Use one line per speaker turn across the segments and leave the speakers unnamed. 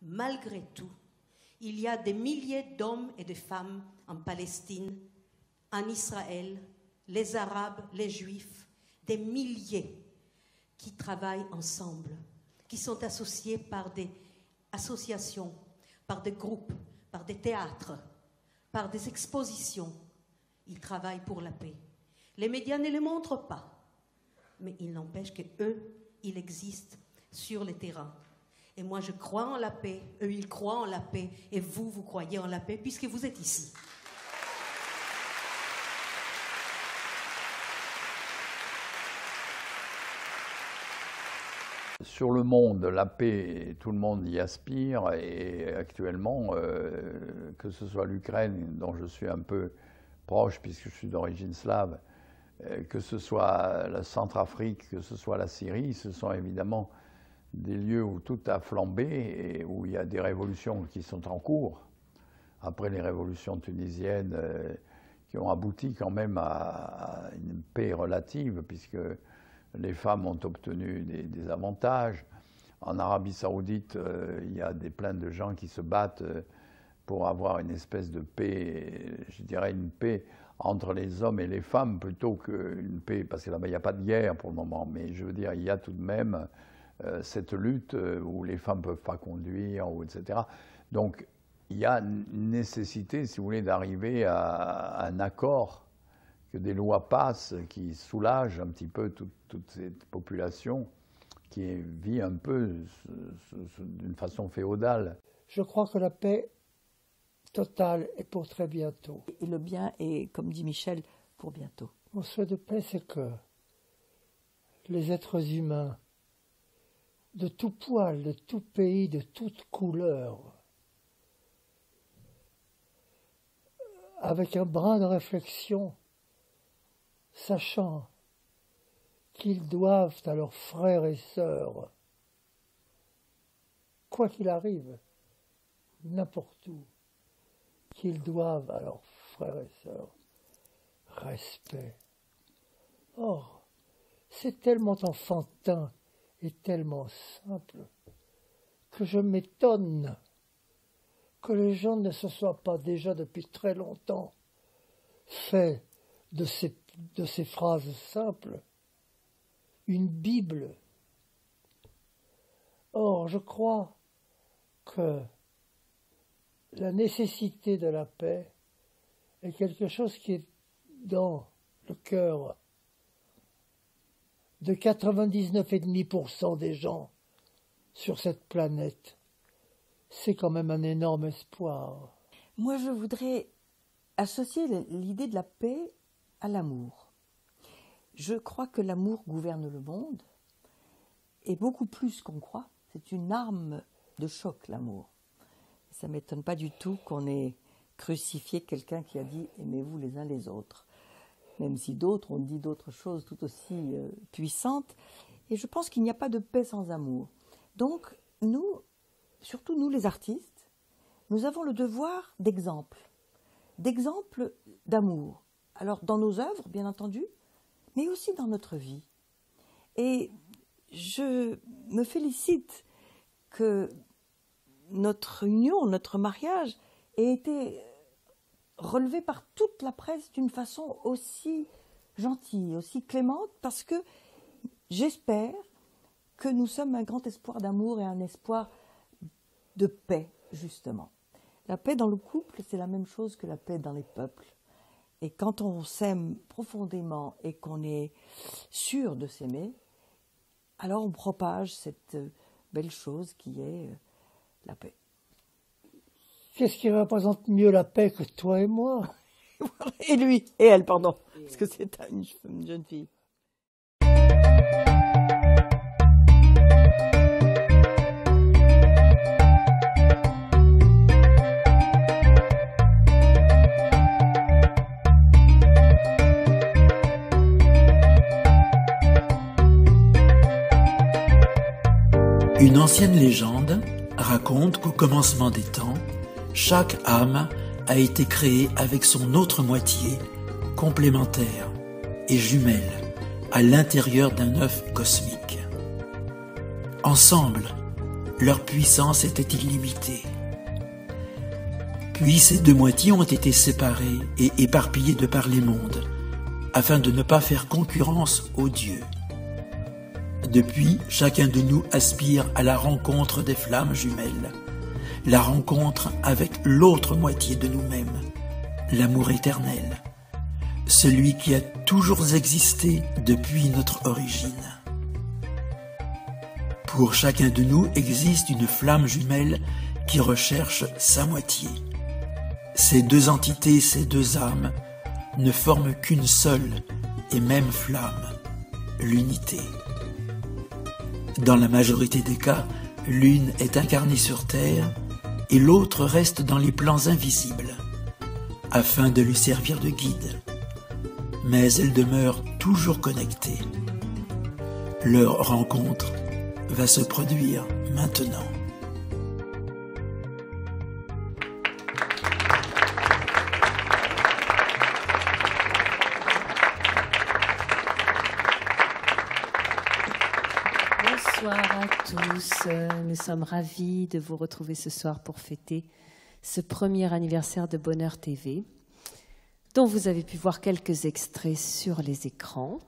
malgré tout, il y a des milliers d'hommes et de femmes en Palestine, en Israël, les Arabes, les Juifs, des milliers qui travaillent ensemble, qui sont associés par des associations, par des groupes, par des théâtres, par des expositions. Ils travaillent pour la paix. Les médias ne le montrent pas, mais il n'empêche qu'eux, ils existent sur le terrain. Et moi, je crois en la paix, eux, ils croient en la paix, et vous, vous croyez en la paix, puisque vous êtes ici.
Sur le monde, la paix, tout le monde y aspire, et actuellement, que ce soit l'Ukraine, dont je suis un peu proche, puisque je suis d'origine slave, que ce soit la Centrafrique, que ce soit la Syrie, ce sont évidemment des lieux où tout a flambé et où il y a des révolutions qui sont en cours. Après les révolutions tunisiennes qui ont abouti quand même à une paix relative, puisque les femmes ont obtenu des avantages. En Arabie Saoudite, il y a plein de gens qui se battent pour avoir une espèce de paix, je dirais une paix entre les hommes et les femmes plutôt qu'une paix, parce que là-bas il n'y a pas de guerre pour le moment, mais je veux dire, il y a tout de même cette lutte où les femmes ne peuvent pas conduire, etc. Donc il y a une nécessité, si vous voulez, d'arriver à un accord, que des lois passent qui soulagent un petit peu toute cette population qui vit un peu d'une façon féodale.
Je crois que la paix totale est pour très bientôt.
Et le bien est, comme dit Michel, pour bientôt.
Mon souhait de paix, c'est que les êtres humains, de tout poil, de tout pays, de toute couleur, avec un brin de réflexion, sachant qu'ils doivent à leurs frères et sœurs, quoi qu'il arrive, n'importe où, qu'ils doivent à leurs frères et sœurs respect. Or, c'est tellement enfantin et tellement simple que je m'étonne que les gens ne se soient pas déjà depuis très longtemps fait de ces phrases simples une Bible. Or, je crois que la nécessité de la paix est quelque chose qui est dans le cœur de 99,5% des gens sur cette planète. C'est quand même un énorme espoir.
Moi, je voudrais associer l'idée de la paix à l'amour. Je crois que l'amour gouverne le monde, et beaucoup plus qu'on croit. C'est une arme de choc, l'amour. Ça ne m'étonne pas du tout qu'on ait crucifié quelqu'un qui a dit « aimez-vous les uns les autres », même si d'autres ont dit d'autres choses tout aussi puissantes. Et je pense qu'il n'y a pas de paix sans amour. Donc, nous, surtout nous les artistes, nous avons le devoir d'exemple d'amour. Alors, dans nos œuvres, bien entendu, mais aussi dans notre vie. Et je me félicite que notre union, notre mariage, ait été relevé par toute la presse d'une façon aussi gentille, aussi clémente, parce que j'espère que nous sommes un grand espoir d'amour et un espoir de paix, justement. La paix dans le couple, c'est la même chose que la paix dans les peuples. Et quand on s'aime profondément et qu'on est sûr de s'aimer, alors on propage cette belle chose qui est la paix.
Qu'est-ce qui représente mieux la paix que toi et moi?
Et lui, et elle, pardon, parce que c'est une jeune fille.
Une ancienne légende raconte qu'au commencement des temps, chaque âme a été créée avec son autre moitié, complémentaire et jumelle, à l'intérieur d'un œuf cosmique. Ensemble, leur puissance était illimitée. Puis ces deux moitiés ont été séparées et éparpillées de par les mondes, afin de ne pas faire concurrence aux dieux. Depuis, chacun de nous aspire à la rencontre des flammes jumelles, la rencontre avec l'autre moitié de nous-mêmes, l'amour éternel, celui qui a toujours existé depuis notre origine. Pour chacun de nous existe une flamme jumelle qui recherche sa moitié. Ces deux entités, ces deux âmes, ne forment qu'une seule et même flamme, l'unité. Dans la majorité des cas, l'une est incarnée sur terre et l'autre reste dans les plans invisibles, afin de lui servir de guide. Mais elles demeurent toujours connectées. Leur rencontre va se produire maintenant.
Bonsoir à tous, nous sommes ravis de vous retrouver ce soir pour fêter ce premier anniversaire de Bonheur TV, dont vous avez pu voir quelques extraits sur les écrans.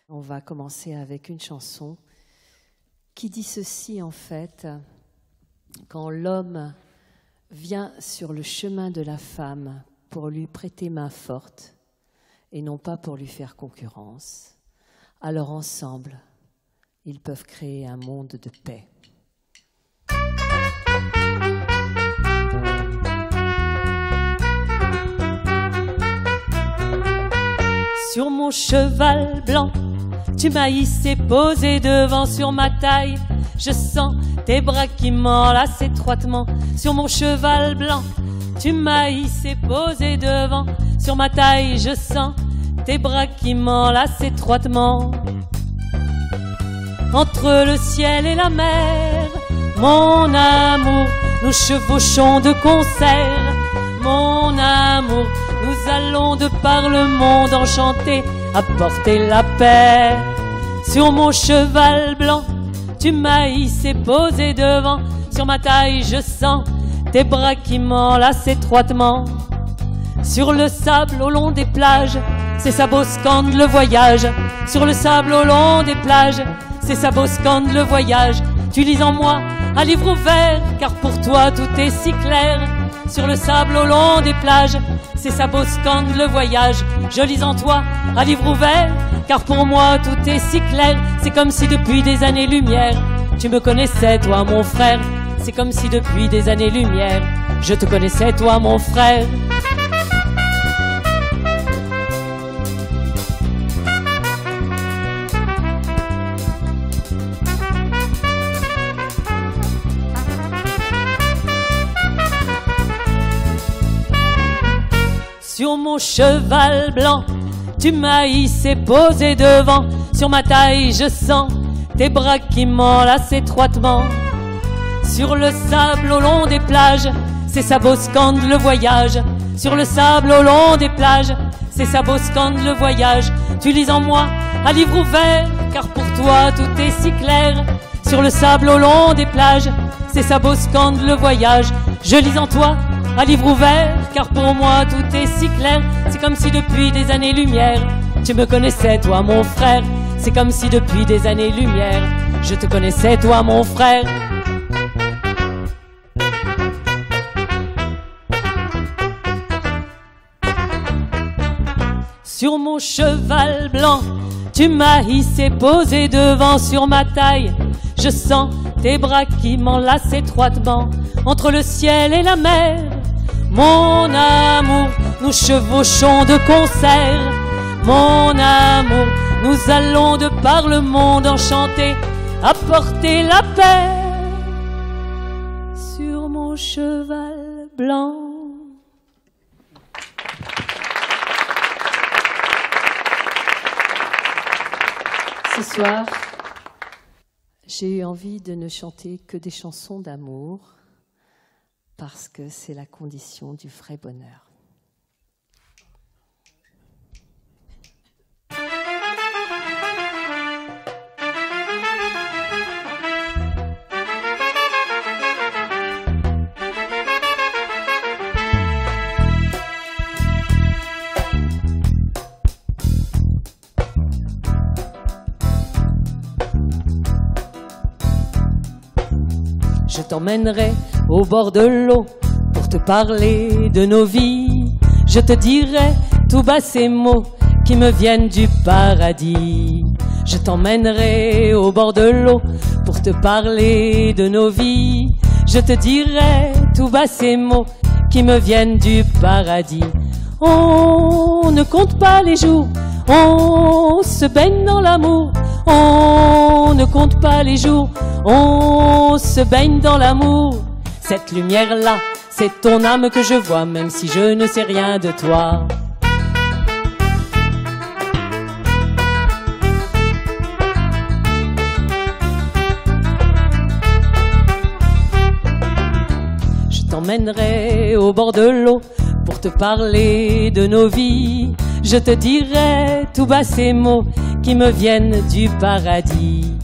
On va commencer avec une chanson qui dit ceci en fait: quand l'homme vient sur le chemin de la femme pour lui prêter main forte et non pas pour lui faire concurrence, alors ensemble, ils peuvent créer un monde de paix. Sur mon cheval blanc, tu m'as hissé posé devant sur ma taille. Je sens tes bras qui m'enlacent étroitement. Sur mon cheval blanc, tu m'as hissé posé devant sur ma taille. Je sens tes bras qui m'enlacent étroitement. Entre le ciel et la mer, mon amour, nous chevauchons de concert. Mon amour, nous allons de par le monde enchanté apporter la paix. Sur mon cheval blanc, tu m'as hissé posé devant sur ma taille. Je sens tes bras qui m'enlacent étroitement. Sur le sable au long des plages, c'est ça beau scande le voyage. Sur le sable au long des plages, c'est ça beau scande le voyage. Tu lis en moi un livre ouvert, car pour toi tout est si clair. Sur le sable au long des plages, c'est ça beau scande le voyage. Je lis en toi un livre ouvert, car pour moi tout est si clair. C'est comme si depuis des années-lumière, tu me connaissais toi mon frère. C'est comme si depuis des années-lumière, je te connaissais toi mon frère. Sur mon cheval blanc, tu m'as hissé posé devant sur ma taille. Je sens tes bras qui m'enlacent étroitement. Sur le sable au long des plages, c'est ça beau scande le voyage. Sur le sable au long des plages, c'est ça beau scande le voyage. Tu lis en moi un livre ouvert, car pour toi tout est si clair. Sur le sable au long des plages, c'est ça beau scande le voyage. Je lis en toi un livre ouvert, car pour moi tout est si clair. C'est comme si depuis des années-lumière, tu me connaissais toi mon frère. C'est comme si depuis des années-lumière, je te connaissais toi mon frère. Sur mon cheval blanc, tu m'as hissé posé devant sur ma taille. Je sens tes bras qui m'enlacent étroitement. Entre le ciel et la mer, mon amour, nous chevauchons de concert. Mon amour, nous allons de par le monde enchanté apporter la paix. Sur mon cheval blanc. Ce soir, j'ai eu envie de ne chanter que des chansons d'amour, parce que c'est la condition du vrai bonheur. Je t'emmènerai au bord de l'eau pour te parler de nos vies. Je te dirai tout bas ces mots qui me viennent du paradis. Je t'emmènerai au bord de l'eau pour te parler de nos vies. Je te dirai tout bas ces mots qui me viennent du paradis. On ne compte pas les jours, on se baigne dans l'amour. On ne compte pas les jours, on se baigne dans l'amour. Cette lumière-là, c'est ton âme que je vois, même si je ne sais rien de toi. Je t'emmènerai au bord de l'eau pour te parler de nos vies. Je te dirai tout bas ces mots qui me viennent du paradis.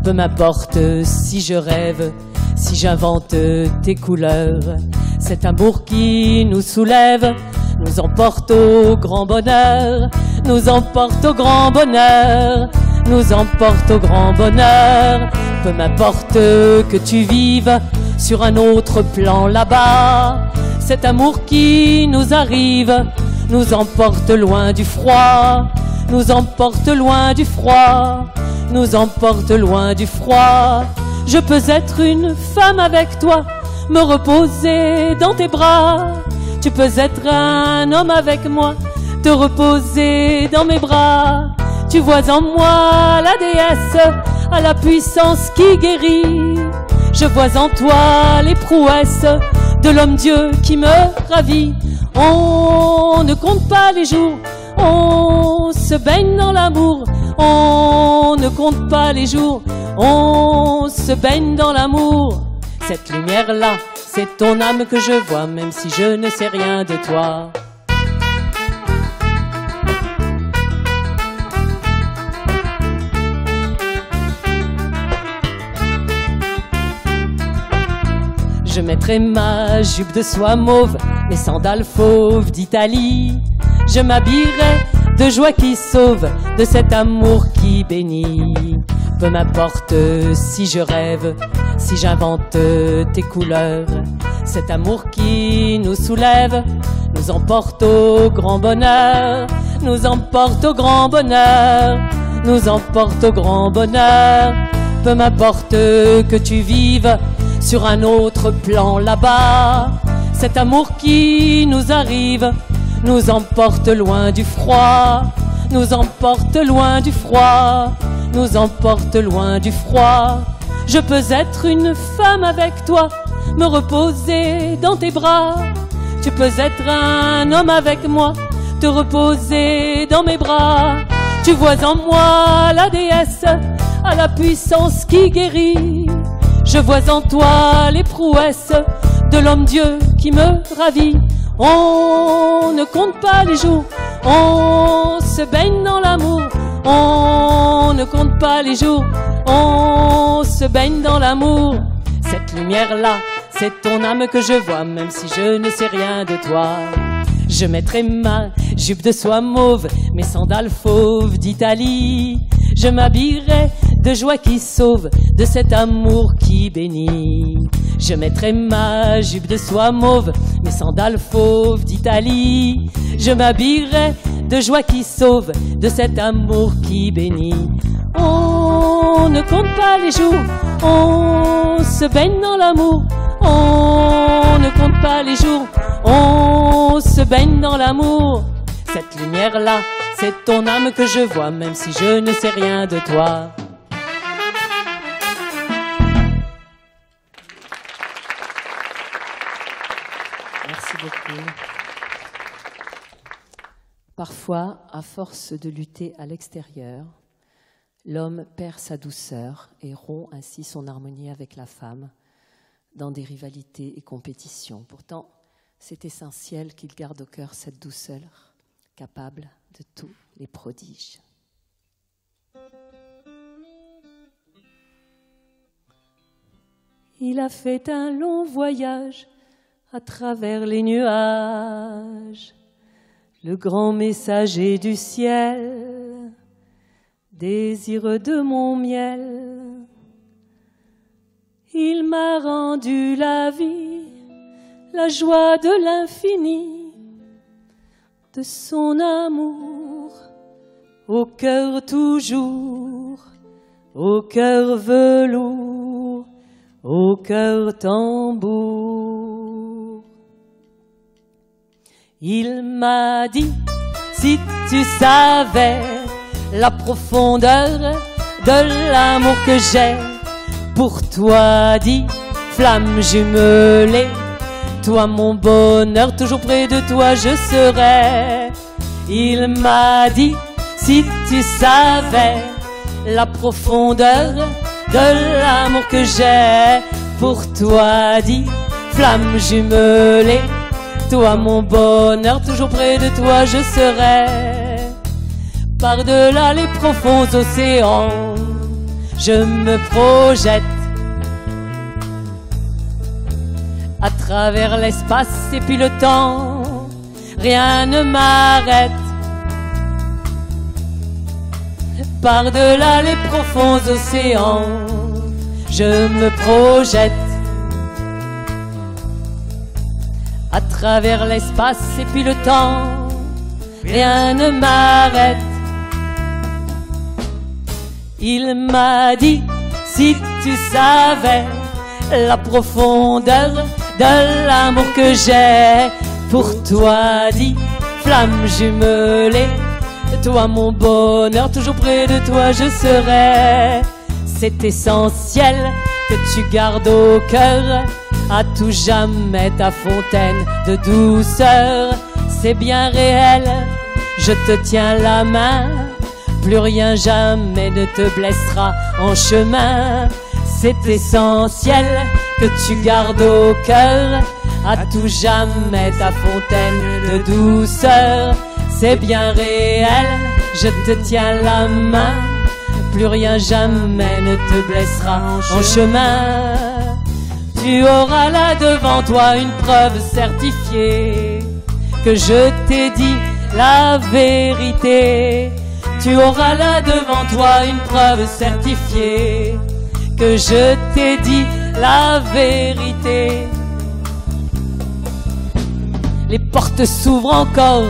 Peu m'importe si je rêve, si j'invente tes couleurs. Cet amour qui nous soulève nous emporte au grand bonheur, nous emporte au grand bonheur, nous emporte au grand bonheur. Peu m'importe que tu vives sur un autre plan là-bas. Cet amour qui nous arrive nous emporte loin du froid, nous emporte loin du froid, nous emporte loin du froid. Je peux être une femme avec toi, me reposer dans tes bras. Tu peux être un homme avec moi, te reposer dans mes bras. Tu vois en moi la déesse, à la puissance qui guérit. Je vois en toi les prouesses de l'homme-dieu qui me ravit. On ne compte pas les jours, on se baigne dans l'amour. On ne compte pas les jours, on se baigne dans l'amour. Cette lumière-là, c'est ton âme que je vois, même si je ne sais rien de toi. Je mettrai ma jupe de soie mauve, mes sandales fauves d'Italie. Je m'habillerai de joie qui sauve, de cet amour qui bénit. Peu m'importe si je rêve, si j'invente tes couleurs. Cet amour qui nous soulève, nous emporte au grand bonheur, nous emporte au grand bonheur, nous emporte au grand bonheur. Peu m'importe que tu vives sur un autre plan là-bas. Cet amour qui nous arrive nous emporte loin du froid, nous emporte loin du froid, nous emporte loin du froid. Je peux être une femme avec toi, me reposer dans tes bras. Tu peux être un homme avec moi, te reposer dans mes bras. Tu vois en moi la déesse, à la puissance qui guérit. Je vois en toi les prouesses de l'homme-dieu qui me ravit. On ne compte pas les jours, on se baigne dans l'amour. On ne compte pas les jours, on se baigne dans l'amour. Cette lumière-là, c'est ton âme que je vois, même si je ne sais rien de toi. Je mettrai ma jupe de soie mauve, mes sandales fauves d'Italie. Je m'habillerai de joie qui sauve, de cet amour qui bénit. Je mettrai ma jupe de soie mauve, mes sandales fauves d'Italie. Je m'habillerai de joie qui sauve, de cet amour qui bénit. On ne compte pas les jours, on se baigne dans l'amour. On ne compte pas les jours, on se baigne dans l'amour. Cette lumière-là, c'est ton âme que je vois, même si je ne sais rien de toi. Merci beaucoup. Parfois, à force de lutter à l'extérieur, l'homme perd sa douceur et rompt ainsi son harmonie avec la femme dans des rivalités et compétitions. Pourtant, c'est essentiel qu'il garde au cœur cette douceur, capable de tous les prodiges. Il a fait un long voyage à travers les nuages, le grand messager du ciel, désireux de mon miel. Il m'a rendu la vie, la joie de l'infini, de son amour, au cœur toujours, au cœur velours, au cœur tambour. Il m'a dit, si tu savais la profondeur de l'amour que j'ai pour toi, dit, flamme jumelée, toi mon bonheur, toujours près de toi je serai. Il m'a dit, si tu savais la profondeur de l'amour que j'ai pour toi, dit, flamme jumelée, toi mon bonheur, toujours près de toi je serai. Par-delà les profonds océans, je me projette à travers l'espace et puis le temps, rien ne m'arrête. Par-delà les profonds océans, je me projette à travers l'espace et puis le temps, rien ne m'arrête. Il m'a dit, si tu savais la profondeur de l'amour que j'ai pour toi, dit, flamme jumelée, toi mon bonheur, toujours près de toi je serai. C'est essentiel que tu gardes au cœur à tout jamais ta fontaine de douceur. C'est bien réel, je te tiens la main, plus rien jamais ne te blessera en chemin. C'est essentiel que tu gardes au cœur à tout jamais ta fontaine de douceur. C'est bien réel, je te tiens la main, plus rien jamais ne te blessera en chemin. Tu auras là devant toi une preuve certifiée que je t'ai dit la vérité. Tu auras là devant toi une preuve certifiée que je t'ai dit la vérité. Les portes s'ouvrent encore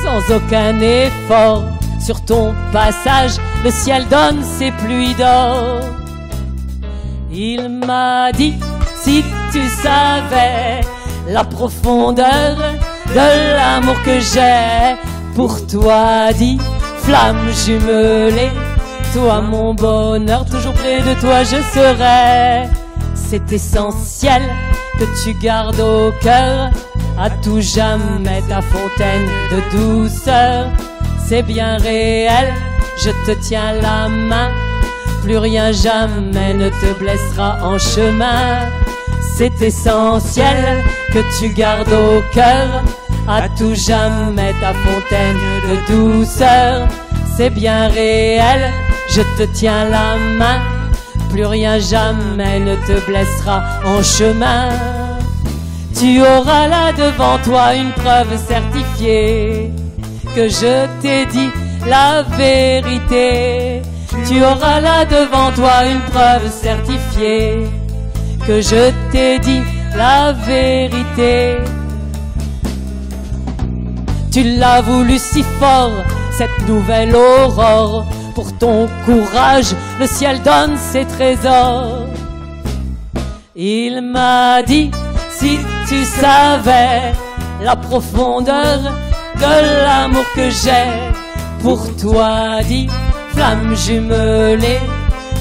sans aucun effort. Sur ton passage, le ciel donne ses pluies d'or. Il m'a dit, si tu savais la profondeur de l'amour que j'ai pour toi, dit, flamme jumelée, toi mon bonheur, toujours près de toi je serai. C'est essentiel que tu gardes au cœur à tout jamais ta fontaine de douceur. C'est bien réel, je te tiens la main, plus rien jamais ne te blessera en chemin. C'est essentiel que tu gardes au cœur à tout jamais ta fontaine de douceur. C'est bien réel, je te tiens la main, plus rien jamais ne te blessera en chemin. Tu auras là devant toi une preuve certifiée que je t'ai dit la vérité. Tu auras là devant toi une preuve certifiée que je t'ai dit la vérité. Tu l'as voulu si fort, cette nouvelle aurore. Pour ton courage, le ciel donne ses trésors. Il m'a dit, si tu savais la profondeur de l'amour que j'ai pour toi, dit, flamme jumelée,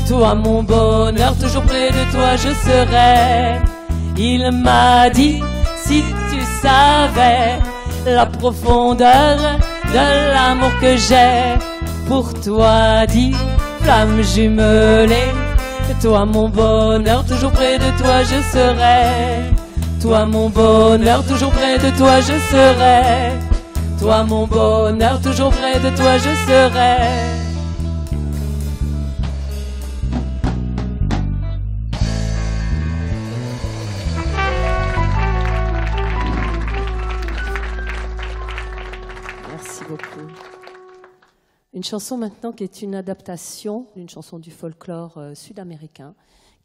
toi mon bonheur, toujours près de toi je serai. Il m'a dit, si tu savais la profondeur de l'amour que j'ai pour toi, dit, flamme jumelée, toi mon bonheur, toujours près de toi je serai. Toi mon bonheur, toujours près de toi je serai. Toi mon bonheur, toujours près de toi je serai. Merci beaucoup. Une chanson maintenant qui est une adaptation d'une chanson du folklore sud-américain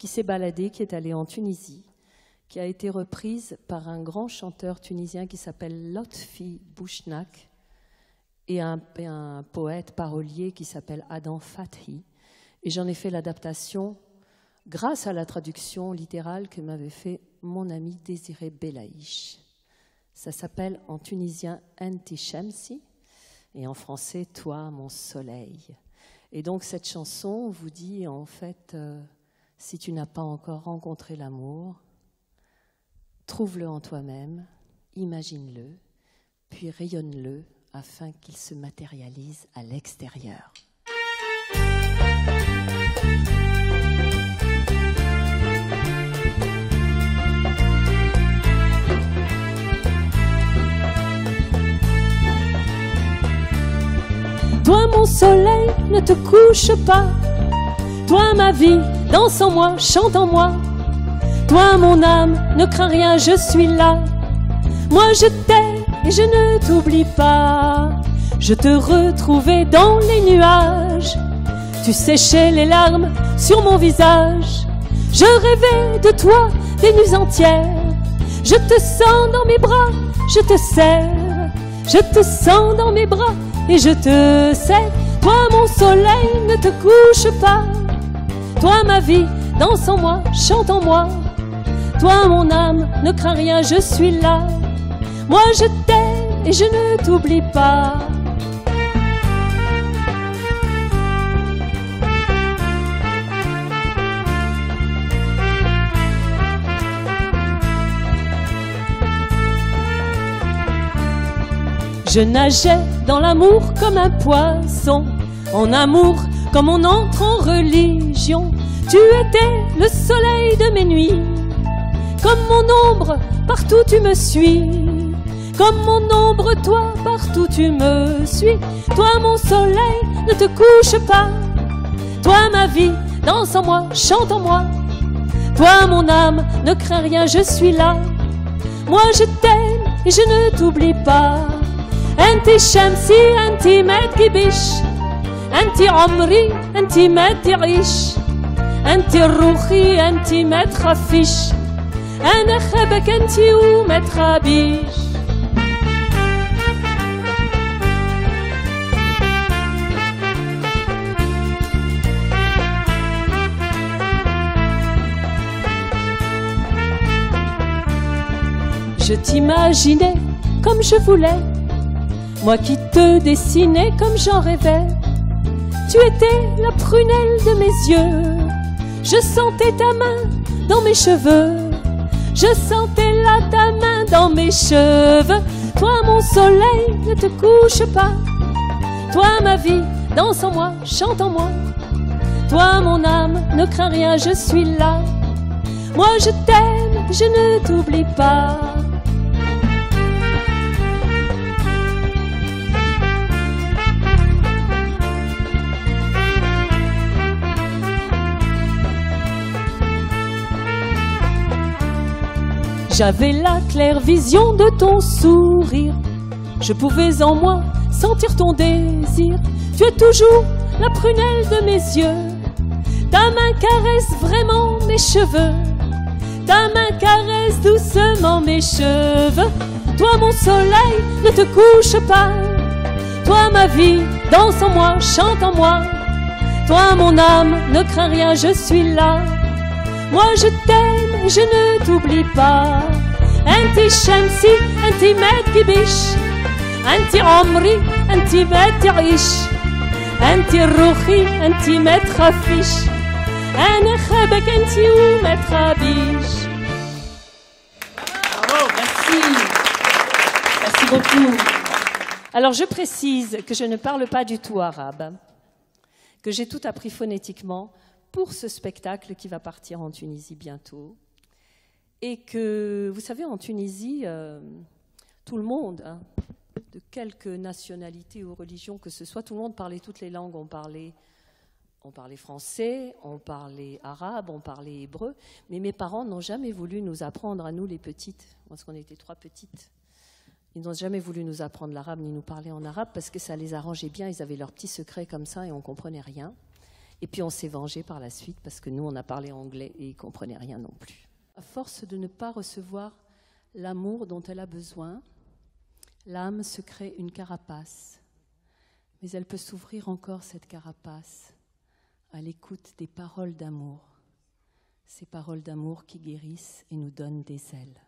qui s'est baladé, qui est allé en Tunisie, qui a été reprise par un grand chanteur tunisien qui s'appelle Lotfi Bouchnak et un poète parolier qui s'appelle Adam Fathi. Et j'en ai fait l'adaptation grâce à la traduction littérale que m'avait fait mon ami Désiré Belaïch. Ça s'appelle en tunisien Anti Shamsi et en français Toi mon soleil. Et donc cette chanson vous dit en fait, si tu n'as pas encore rencontré l'amour, trouve-le en toi-même, imagine-le, puis rayonne-le afin qu'il se matérialise à l'extérieur. Toi mon soleil, ne te couche pas. Toi ma vie, danse en moi, chante en moi. Toi mon âme, ne crains rien, je suis là. Moi je t'aime et je ne t'oublie pas. Je te retrouvais dans les nuages. Tu séchais les larmes sur mon visage. Je rêvais de toi des nuits entières. Je te sens dans mes bras, je te serre. Je te sens dans mes bras et je te serre. Toi mon soleil, ne te couche pas. Toi ma vie, danse en moi, chante en moi. Toi mon âme, ne crains rien, je suis là. Moi je t'aime et je ne t'oublie pas. Je nageais dans l'amour comme un poisson, en amour comme on entre en religion. Tu étais le soleil de mes nuits, comme mon ombre, partout tu me suis. Comme mon ombre, toi, partout tu me suis. Toi mon soleil, ne te couche pas. Toi ma vie, danse en moi, chante en moi. Toi mon âme, ne crains rien, je suis là. Moi je t'aime et je ne t'oublie pas. Anti Shamsi, anti Medgibish, anti Omri, anti Medirish, anti Rouhi, anti Medkhafish, Ana Khabak anti ou Medkhabish. Je t'imaginais comme je voulais, moi qui te dessinais comme j'en rêvais. Tu étais la prunelle de mes yeux. Je sentais ta main dans mes cheveux. Je sentais là ta main dans mes cheveux. Toi mon soleil, ne te couche pas. Toi ma vie, danse en moi, chante en moi. Toi mon âme, ne crains rien, je suis là. Moi je t'aime, je ne t'oublie pas. J'avais la claire vision de ton sourire. Je pouvais en moi sentir ton désir. Tu es toujours la prunelle de mes yeux. Ta main caresse vraiment mes cheveux. Ta main caresse doucement mes cheveux. Toi mon soleil, ne te couche pas. Toi ma vie, danse en moi, chante en moi. Toi mon âme, ne crains rien, je suis là. Moi je t'aime, je ne t'oublie pas. Anti Shamsi, anti Medgibish, anti Omri, anti Medirish, anti Rouhi, anti Medkhafish, Ana Khabak anti ou Medkhabish. Bravo, merci. Merci beaucoup. Alors je précise que je ne parle pas du tout arabe, que j'ai tout appris phonétiquement pour ce spectacle qui va partir en Tunisie bientôt. Et que, vous savez, en Tunisie, tout le monde, hein, de quelque nationalité ou religion que ce soit, tout le monde parlait toutes les langues. On parlait français, on parlait arabe, on parlait hébreu. Mais mes parents n'ont jamais voulu nous apprendre, à nous les petites, parce qu'on était 3 petites. Ils n'ont jamais voulu nous apprendre l'arabe ni nous parler en arabe parce que ça les arrangeait bien. Ils avaient leurs petits secrets comme ça et on ne comprenait rien. Et puis on s'est vengé par la suite parce que nous, on a parlé anglais et ils ne comprenaient rien non plus. À force de ne pas recevoir l'amour dont elle a besoin, l'âme se crée une carapace. Mais elle peut s'ouvrir encore, cette carapace, à l'écoute des paroles d'amour. Ces paroles d'amour qui guérissent et nous donnent des ailes.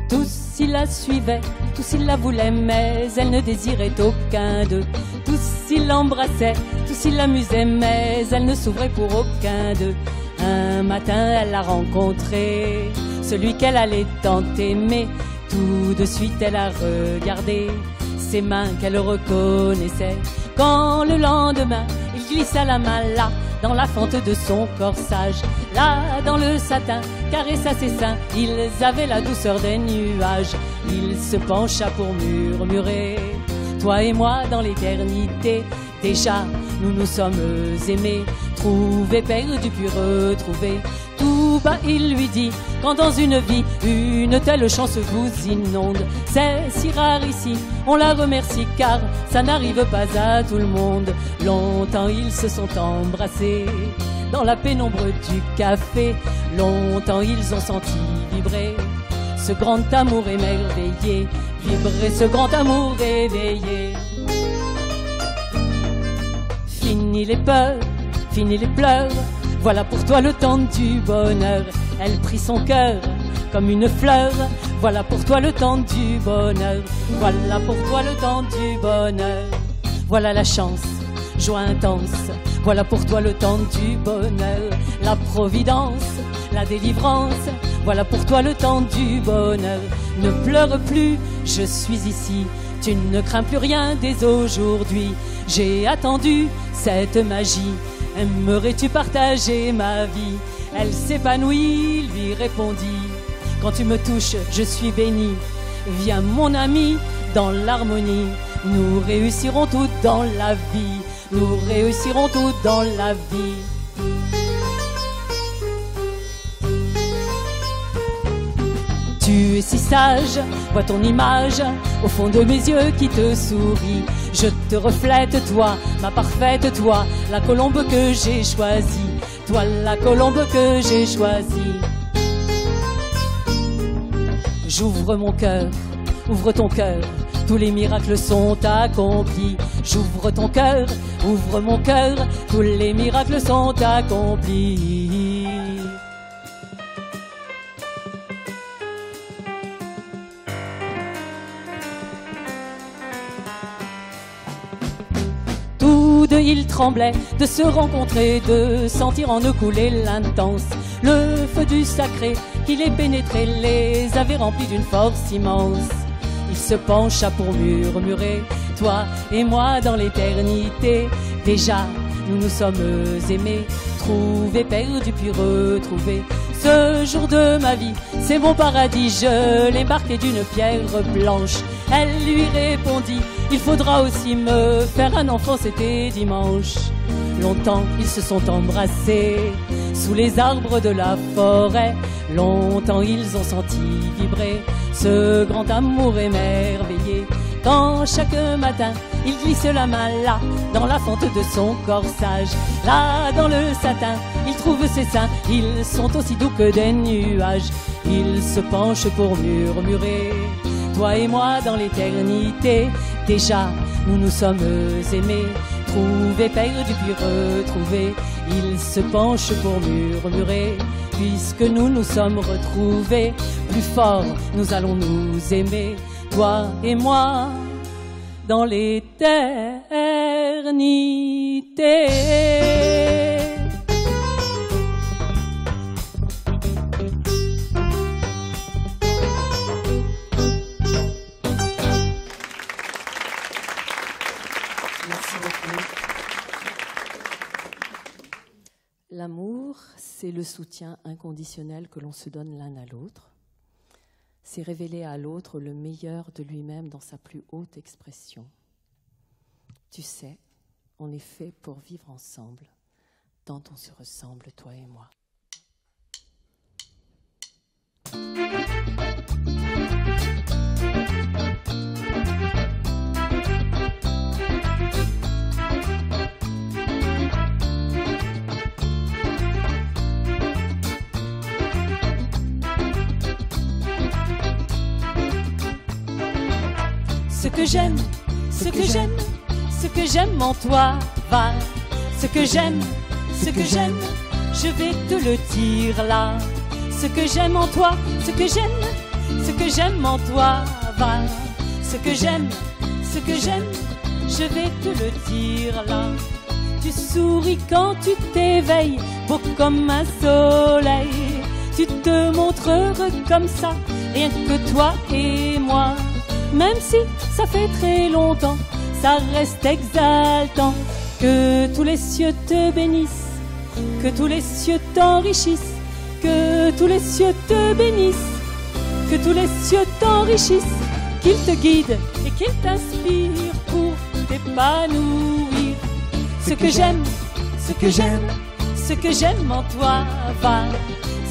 Tous ils la suivaient, tous ils la voulaient, mais elle ne désirait aucun d'eux. Tous ils l'embrassaient, tous ils l'amusaient, mais elle ne s'ouvrait pour aucun d'eux. Un matin elle l'a rencontré, celui qu'elle allait tant aimer. Tout de suite elle a regardé ses mains qu'elle reconnaissait. Quand le lendemain il glissa la main là, dans la fente de son corsage, là dans le satin, caressa ses seins, ils avaient la douceur des nuages. Il se pencha pour murmurer, toi et moi dans l'éternité, déjà nous nous sommes aimés, trouvés, perdus puis retrouvés. Tout bas il lui dit, quand dans une vie une telle chance vous inonde, c'est si rare ici, on la remercie car ça n'arrive pas à tout le monde. Longtemps ils se sont embrassés dans la pénombre du café, longtemps ils ont senti vibrer ce grand amour émerveillé, vibrer ce grand amour éveillé. Fini les peurs, fini les pleurs, voilà pour toi le temps du bonheur. Elle prit son cœur comme une fleur, voilà pour toi le temps du bonheur. Voilà pour toi le temps du bonheur. Voilà la chance, joie intense, voilà pour toi le temps du bonheur. La providence, la délivrance, voilà pour toi le temps du bonheur. Ne pleure plus, je suis ici, tu ne crains plus rien dès aujourd'hui. J'ai attendu cette magie, aimerais-tu partager ma vie? Elle s'épanouit, lui répondit, quand tu me touches, je suis béni. Viens mon ami, dans l'harmonie, nous réussirons tout dans la vie, nous réussirons tout dans la vie. Tu es si sage, vois ton image au fond de mes yeux qui te sourit. Je te reflète, toi, ma parfaite, toi, la colombe que j'ai choisie, toi, la colombe que j'ai choisie. J'ouvre mon cœur, ouvre ton cœur, tous les miracles sont accomplis. J'ouvre ton cœur, ouvre mon cœur, tous les miracles sont accomplis. Tous deux ils tremblaient de se rencontrer, de sentir en eux couler l'intense. Le feu du sacré qui les pénétrait les avait remplis d'une force immense. Il se pencha pour murmurer, toi et moi dans l'éternité. Déjà nous nous sommes aimés, trouvés, perdus puis retrouvés. Ce jour de ma vie, c'est mon paradis, je l'ai marqué d'une pierre blanche. Elle lui répondit, il faudra aussi me faire un enfant, c'était dimanche. Longtemps ils se sont embrassés sous les arbres de la forêt. Longtemps ils ont senti vibrer ce grand amour émerveillé. Quand chaque matin il glisse la main là, dans la fente de son corsage, là dans le satin, il trouve ses seins, ils sont aussi doux que des nuages. Il se penche pour murmurer, toi et moi dans l'éternité. Déjà nous nous sommes aimés, trouvés, perdus puis retrouvés. Il se penche pour murmurer, puisque nous nous sommes retrouvés, plus fort nous allons nous aimer, toi et moi dans l'éternité. L'amour, c'est le soutien inconditionnel que l'on se donne l'un à l'autre. C'est révéler à l'autre le meilleur de lui-même dans sa plus haute expression. Tu sais, on est fait pour vivre ensemble, tant on se ressemble, toi et moi. Ce que j'aime, ce que j'aime, ce que j'aime en toi, va. Ce que j'aime, je vais te le dire là. Ce que j'aime en toi, ce que j'aime en toi, va. Ce que j'aime, je vais te le dire là. Tu souris quand tu t'éveilles, beau comme un soleil. Tu te montres heureux comme ça, rien que toi et moi. Même si ça fait très longtemps, ça reste exaltant. Que tous les cieux te bénissent, que tous les cieux t'enrichissent, que tous les cieux te bénissent, que tous les cieux t'enrichissent, qu'ils te guident et qu'ils t'inspirent pour t'épanouir. Ce que j'aime, ce que j'aime, ce que j'aime en toi, va.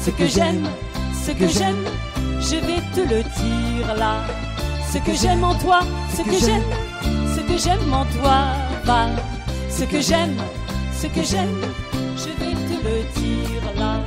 Ce que j'aime, je vais te le dire là. Ce que j'aime en toi, ce que j'aime en toi, va. Ce que j'aime, je vais te le dire là.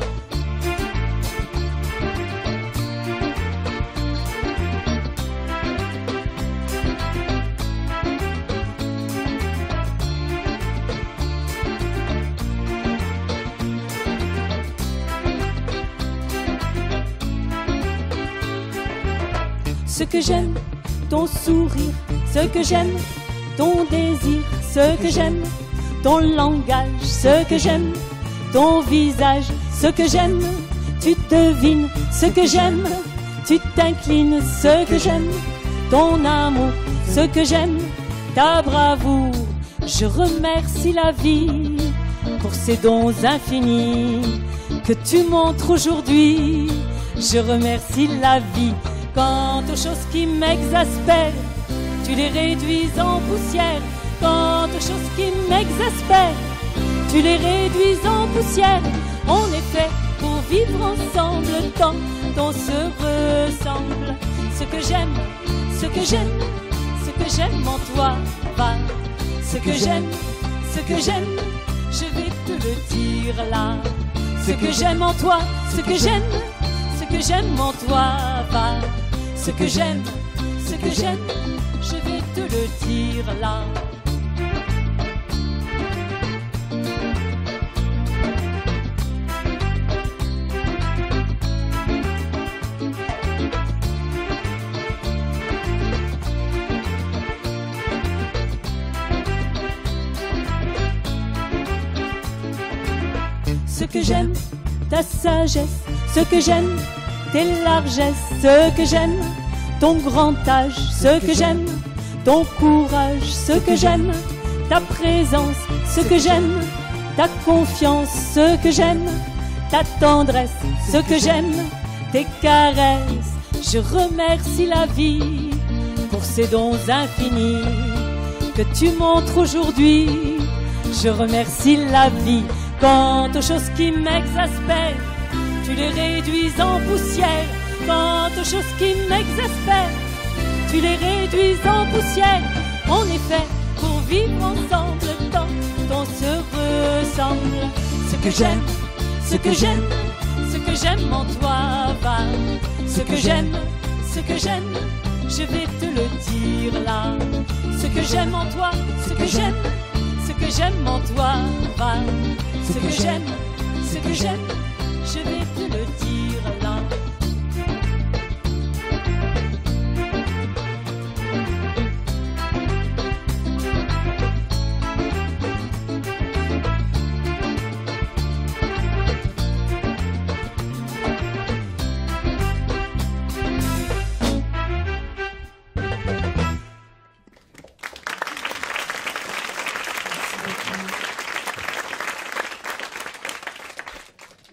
Ce que j'aime, ton sourire, ce que j'aime, ton désir, ce que j'aime, ton langage, ce que j'aime, ton visage, ce que j'aime, tu devines ce que j'aime, tu t'inclines, ce que j'aime, ton amour, ce que j'aime, ta bravoure. Je remercie la vie pour ces dons infinis que tu montres aujourd'hui. Je remercie la vie. Quant aux choses qui m'exaspèrent, tu les réduis en poussière. Quant aux choses qui m'exaspèrent, tu les réduis en poussière. On est fait pour vivre ensemble tant on se ressemble. Ce que j'aime, ce que j'aime, ce que j'aime en toi, va. Ce que j'aime, je vais te le dire là. Ce que j'aime en toi, ce que j'aime en toi, va. Ce que j'aime, je vais te le dire là. Ce que j'aime, ta sagesse, ce que j'aime, tes largesses, ce que j'aime, ton grand âge, ce que j'aime, ton courage, ce que j'aime, ta présence, ce que j'aime, ta confiance, ce que j'aime, ta tendresse, ce que j'aime, tes caresses. Je remercie la vie pour ces dons infinis que tu montres aujourd'hui. Je remercie la vie. Quant aux choses qui m'exaspèrent, tu les réduis en poussière. Quant aux choses qui m'exaspèrent, tu les réduis en poussière. On est fait pour vivre ensemble tant on se ressemble. Ce que j'aime, ce que j'aime, ce que j'aime en toi, va. Ce que j'aime, je vais te le dire là. Ce que j'aime en toi, ce que j'aime en toi, va. Ce que j'aime, je vais te le dire là.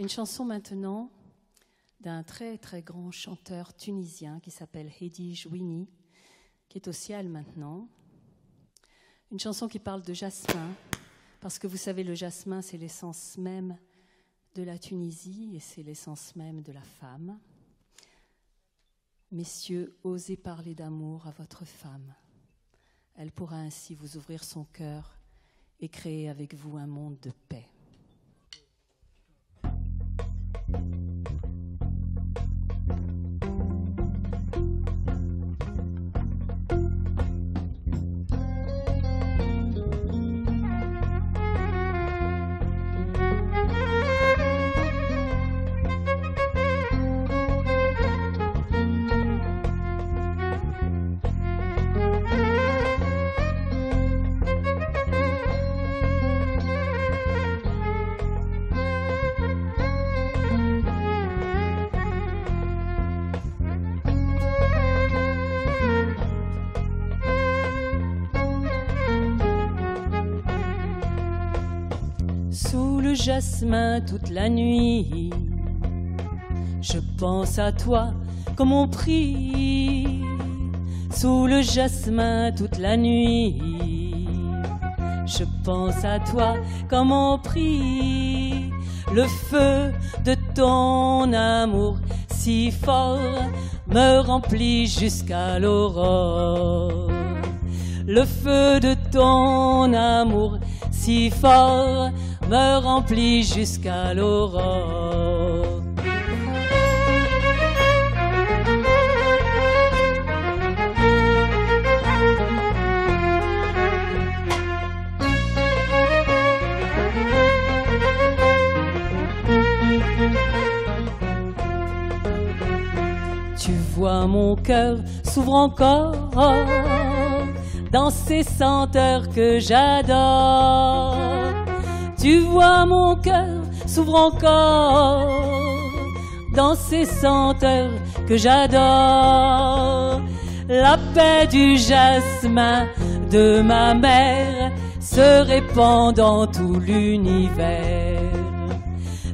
Une chanson maintenant d'un très très grand chanteur tunisien qui s'appelle Hedi Jouini, qui est au ciel maintenant. Une chanson qui parle de jasmin, Parce que vous savez, le jasmin, c'est l'essence même de la Tunisie et c'est l'essence même de la femme. Messieurs, osez parler d'amour à votre femme. Elle pourra ainsi vous ouvrir son cœur et créer avec vous un monde de paix. Sous le jasmin toute la nuit, je pense à toi comme on prie. Sous le jasmin toute la nuit, je pense à toi comme on prie. Le feu de ton amour si fort me remplit jusqu'à l'aurore. Le feu de ton amour si fort me remplit jusqu'à l'aurore. Tu vois mon cœur s'ouvre encore dans ces senteurs que j'adore. Tu vois mon cœur s'ouvre encore dans ces senteurs que j'adore. La paix du jasmin de ma mère se répand dans tout l'univers.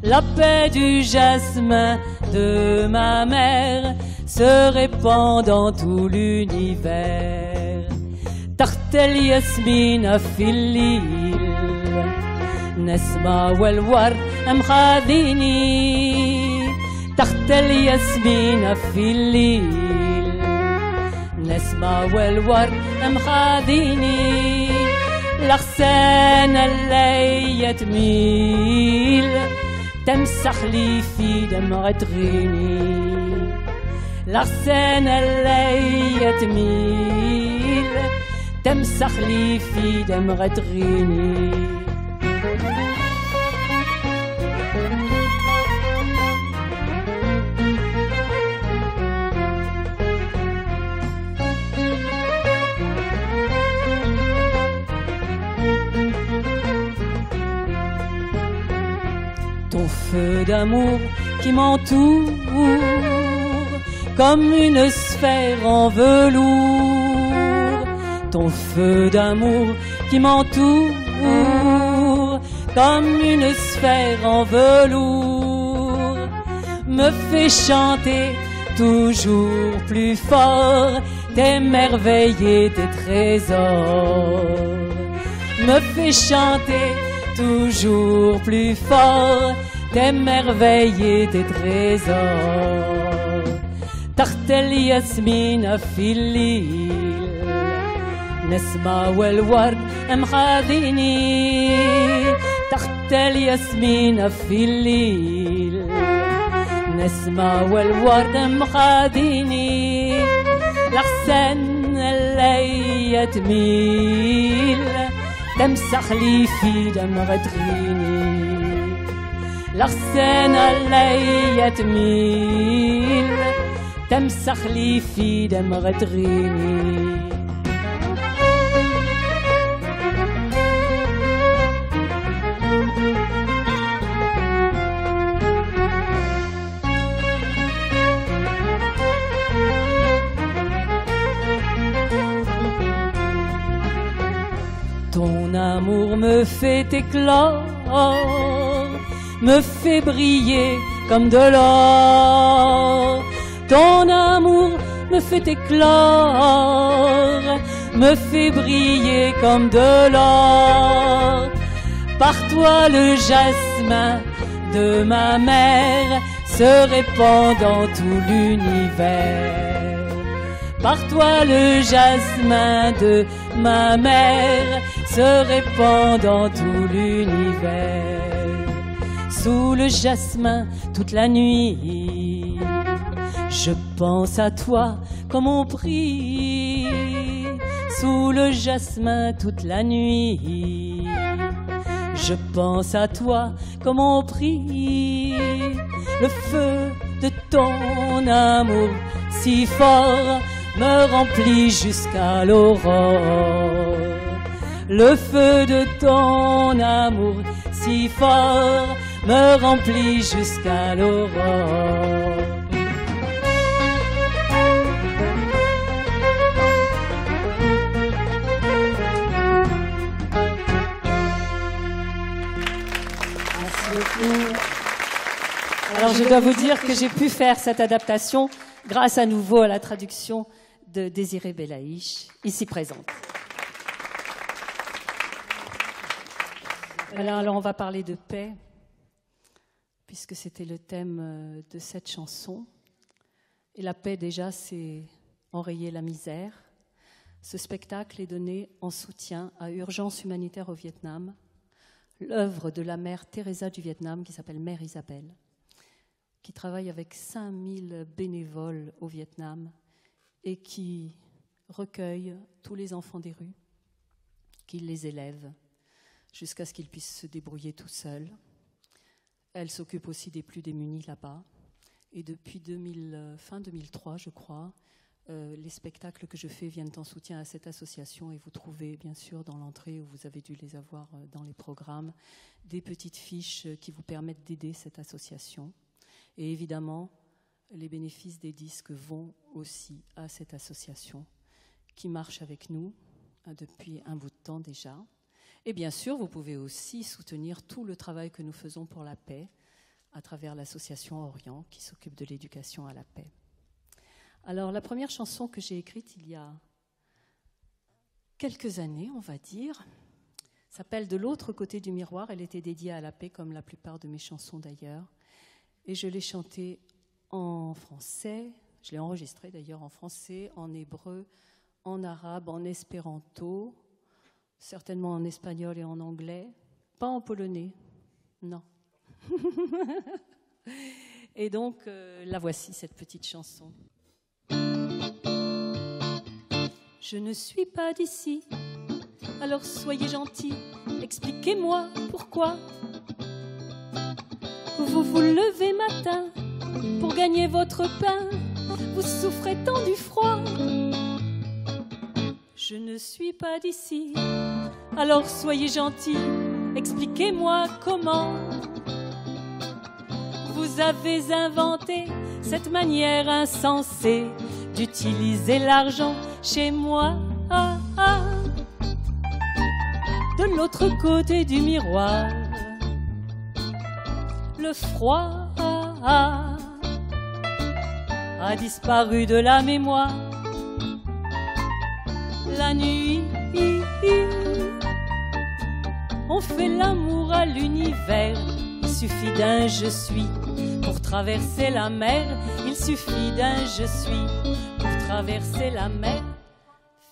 La paix du jasmin de ma mère se répand dans tout l'univers. Tahtel yasmina fil-lil نسمة والورد مخاذيني تحت الياسمين في الليل نسمة والورد مخاذيني الأغصان اللي تميل تمسح لي في دمعة غيني الأغصان اللي تميل تمسح لي في دمعة غيني. Ton feu d'amour qui m'entoure comme une sphère en velours. Ton feu d'amour qui m'entoure comme une sphère en velours me fait chanter toujours plus fort tes merveilles et tes trésors. Me fait chanter toujours plus fort tes merveilles et tes trésors. تحت الياسمين في الليل نسمة والورد مخاذيني تحت الياسمين في الليل نسمة والورد مخاذيني الأغصان اللي تميل تمسح لي في دمعة غيني الأغصان اللي تميل تمسح لي في دمعة غيني. Ton amour me fait éclore, me fait briller comme de l'or. Ton amour me fait éclore, me fait briller comme de l'or. Par toi le jasmin de ma mère se répand dans tout l'univers. Par toi le jasmin de ma mère se répand dans tout l'univers. Sous le jasmin toute la nuit, je pense à toi comme on prie. Sous le jasmin toute la nuit, je pense à toi comme on prie. Le feu de ton amour si fort me remplit jusqu'à l'aurore. Le feu de ton amour si fort me remplit jusqu'à l'aurore. Alors je dois vous dire que j'ai pu faire cette adaptation grâce à nouveau à la traduction de Désirée Belaïch, ici présente. Voilà, alors on va parler de paix, puisque c'était le thème de cette chanson. Et la paix déjà, c'est enrayer la misère. Ce spectacle est donné en soutien à Urgence humanitaire au Vietnam, l'œuvre de la mère Teresa du Vietnam qui s'appelle Mère Isabelle, qui travaille avec 5000 bénévoles au Vietnam et qui recueille tous les enfants des rues, qui les élève jusqu'à ce qu'ils puissent se débrouiller tout seuls. Elle s'occupe aussi des plus démunis là-bas. Et depuis fin 2003, je crois, les spectacles que je fais viennent en soutien à cette association et vous trouvez bien sûr dans l'entrée, où vous avez dû les avoir dans les programmes, des petites fiches qui vous permettent d'aider cette association. Et évidemment, les bénéfices des disques vont aussi à cette association qui marche avec nous depuis un bout de temps déjà. Et bien sûr, vous pouvez aussi soutenir tout le travail que nous faisons pour la paix à travers l'association Orient qui s'occupe de l'éducation à la paix. Alors, la première chanson que j'ai écrite il y a quelques années, on va dire, s'appelle « De l'autre côté du miroir ». Elle était dédiée à la paix, comme la plupart de mes chansons d'ailleurs. Et je l'ai chantée en français, je l'ai enregistrée d'ailleurs en français, en hébreu, en arabe, en espéranto, certainement en espagnol et en anglais, pas en polonais, non. Et donc, la voici, cette petite chanson. Je ne suis pas d'ici, alors soyez gentils, expliquez-moi pourquoi. Vous vous levez matin pour gagner votre pain, vous souffrez tant du froid. Je ne suis pas d'ici, alors soyez gentils, expliquez-moi comment. Vous avez inventé cette manière insensée d'utiliser l'argent chez moi. De l'autre côté du miroir, le froid a disparu de la mémoire. La nuit, on fait l'amour à l'univers. Il suffit d'un je suis pour traverser la mer. Il suffit d'un je suis pour traverser la mer.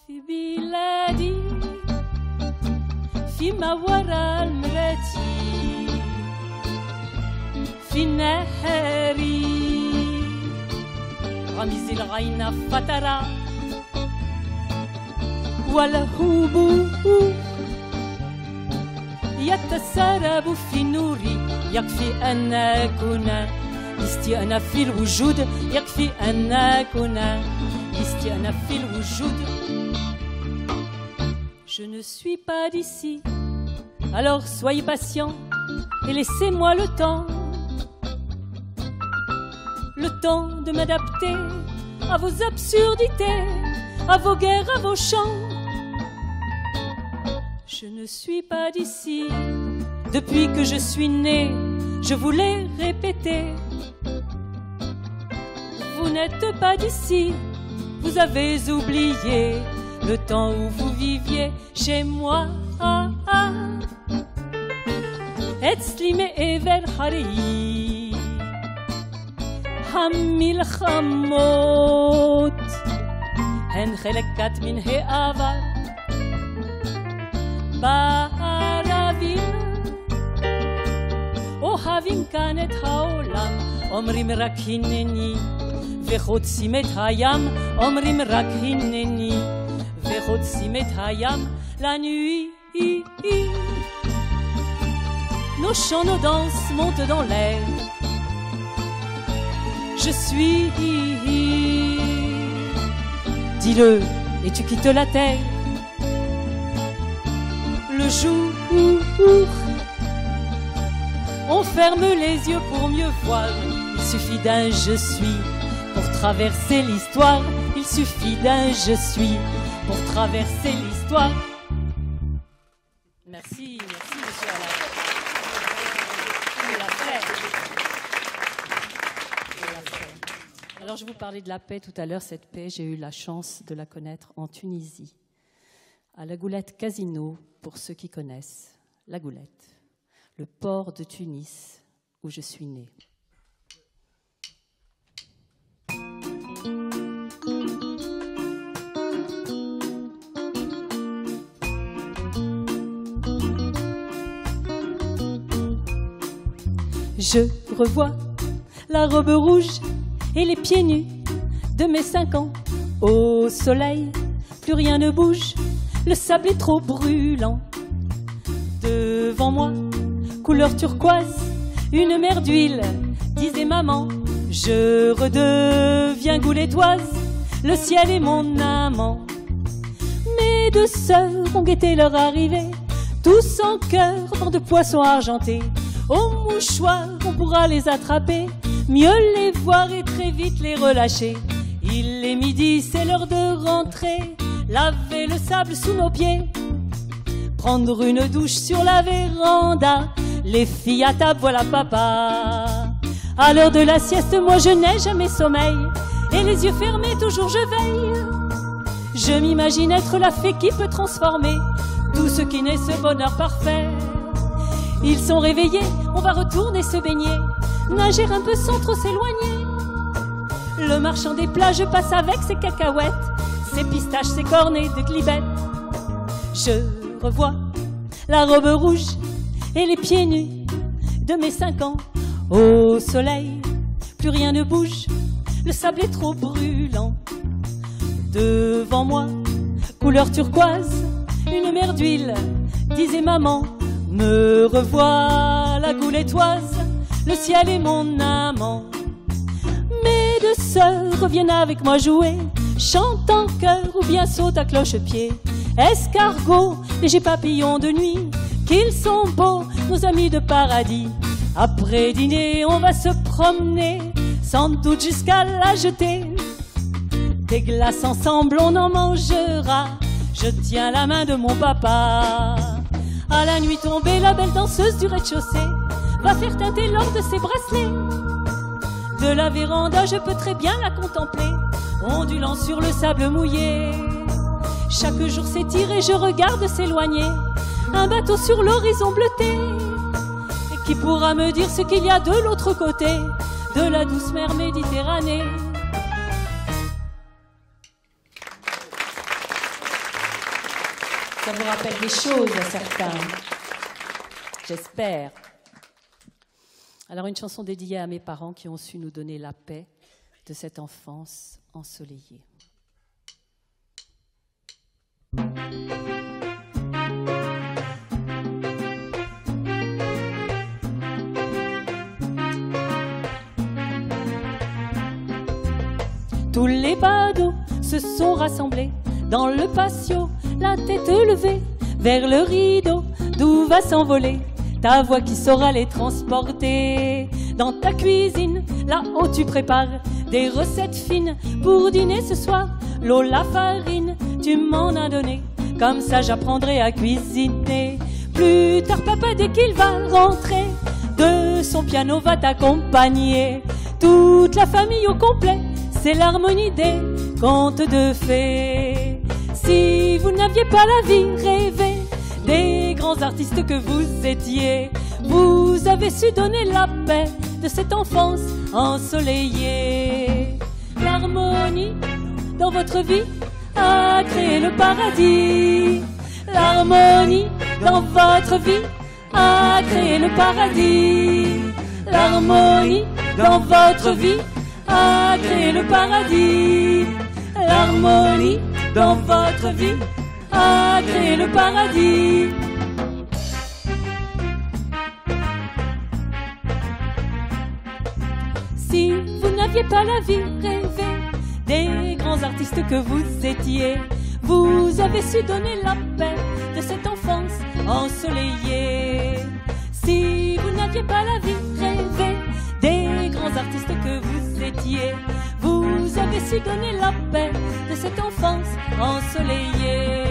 Fi biladi, fi mawara al-mrati, fi nahari, ramizi al-ghayna fatara, wal hubu يتسرب في نوري يكفي أن أكون استئناف في الوجود يكفي أن أكون استئناف في الوجود. Je ne suis pas d'ici, alors soyez patients et laissez-moi le temps de m'adapter à vos absurdités, à vos guerres, à vos chants. Je ne suis pas d'ici, depuis que je suis né, je vous l'ai répété. Vous n'êtes pas d'ici, vous avez oublié le temps où vous viviez chez moi. אצלי מעבר חראי המלחמות הן חלק קט מן העבר בערבים אוהבים כאן את העולם אומרים רק הנני וחוצים את הים אומרים רק הנני וחוצים את הים la nuit nos chants, nos danses montent dans l'air je suis dis-le et tu quittes la terre le jour on ferme les yeux pour mieux voir il suffit d'un je suis pour traverser l'histoire il suffit d'un je suis pour traverser l'histoire merci monsieur Alain alors je vous parlais de la paix tout à l'heure cette paix j'ai eu la chance de la connaître en Tunisie à la Goulette Casino pour ceux qui connaissent la Goulette le port de Tunis où je suis née. Je revois la robe rouge et les pieds nus de mes 5 ans au soleil. Plus rien ne bouge, le sable est trop brûlant. Devant moi, couleur turquoise, une mer d'huile, disait maman. Je redeviens goulettoise, le ciel est mon amant. Mes 2 sœurs ont guetté leur arrivée, tous en cœur, dans de poissons argentés. Au mouchoir, on pourra les attraper, mieux les voir et très vite les relâcher. Il est midi, c'est l'heure de rentrer, laver le sable sous nos pieds, prendre une douche sur la véranda. Les filles à table, voilà papa. À l'heure de la sieste, moi je n'ai jamais sommeil, et les yeux fermés, toujours je veille. Je m'imagine être la fée qui peut transformer tout ce qui n'est ce bonheur parfait. Ils sont réveillés, on va retourner se baigner, nager un peu sans trop s'éloigner. Le marchand des plages passe avec ses cacahuètes, ses pistaches, ses cornets de glibettes. Je revois la robe rouge et les pieds nus de mes 5 ans au soleil. Plus rien ne bouge, le sable est trop brûlant. Devant moi, couleur turquoise, une mer d'huile, disait maman. Me revois la goulettoise, le ciel est mon amant. Mes 2 sœurs reviennent avec moi jouer, chantent en chœur ou bien sautent à cloche-pied. Escargots, légers papillons de nuit, qu'ils sont beaux, nos amis de paradis. Après dîner, on va se promener, sans doute jusqu'à la jetée. Des glaces ensemble, on en mangera, je tiens la main de mon papa. À la nuit tombée, la belle danseuse du rez-de-chaussée va faire teinter l'or de ses bracelets. De la véranda, je peux très bien la contempler, ondulant sur le sable mouillé. Chaque jour s'étire et je regarde s'éloigner un bateau sur l'horizon bleuté. Et qui pourra me dire ce qu'il y a de l'autre côté de la douce mer Méditerranée? Ça vous rappelle des choses à certains, j'espère. Alors une chanson dédiée à mes parents qui ont su nous donner la paix de cette enfance ensoleillée. Tous les badauds se sont rassemblés dans le patio, la tête levée vers le rideau, d'où va s'envoler ta voix qui saura les transporter. Dans ta cuisine, là-haut tu prépares des recettes fines pour dîner ce soir. L'eau, la farine, tu m'en as donné, comme ça j'apprendrai à cuisiner. Plus tard papa, dès qu'il va rentrer, de son piano va t'accompagner. Toute la famille au complet, c'est l'harmonie des contes de fées. Si vous n'aviez pas la vie rêvée des grands artistes que vous étiez, Vous avez su donner la paix de cette enfance ensoleillée. L'harmonie dans votre vie a créé le paradis. L'harmonie dans votre vie a créé le paradis. L'harmonie dans votre vie a créé le paradis. L'harmonie dans votre vie a créé le paradis. Si vous n'aviez pas la vie rêvée des grands artistes que vous étiez, vous avez su donner la paix de cette enfance ensoleillée. Si vous n'aviez pas la vie rêvée des grands artistes que vous étiez, vous avez su donner la paix de cette enfance ensoleillée.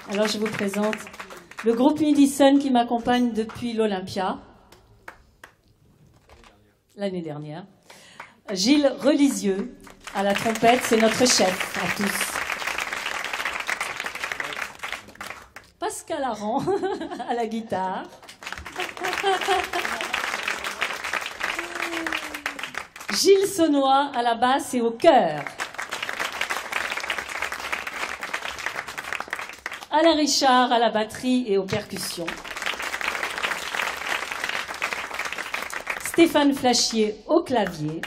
Alors je vous présente le groupe Midison qui m'accompagne depuis l'Olympia, l'année dernière. Gilles Relisieux à la trompette, c'est notre chef à tous. Pascal Aran à la guitare. Gilles Saunois à la basse et au chœur. Alain Richard à la batterie et aux percussions. Stéphane Flachier au clavier.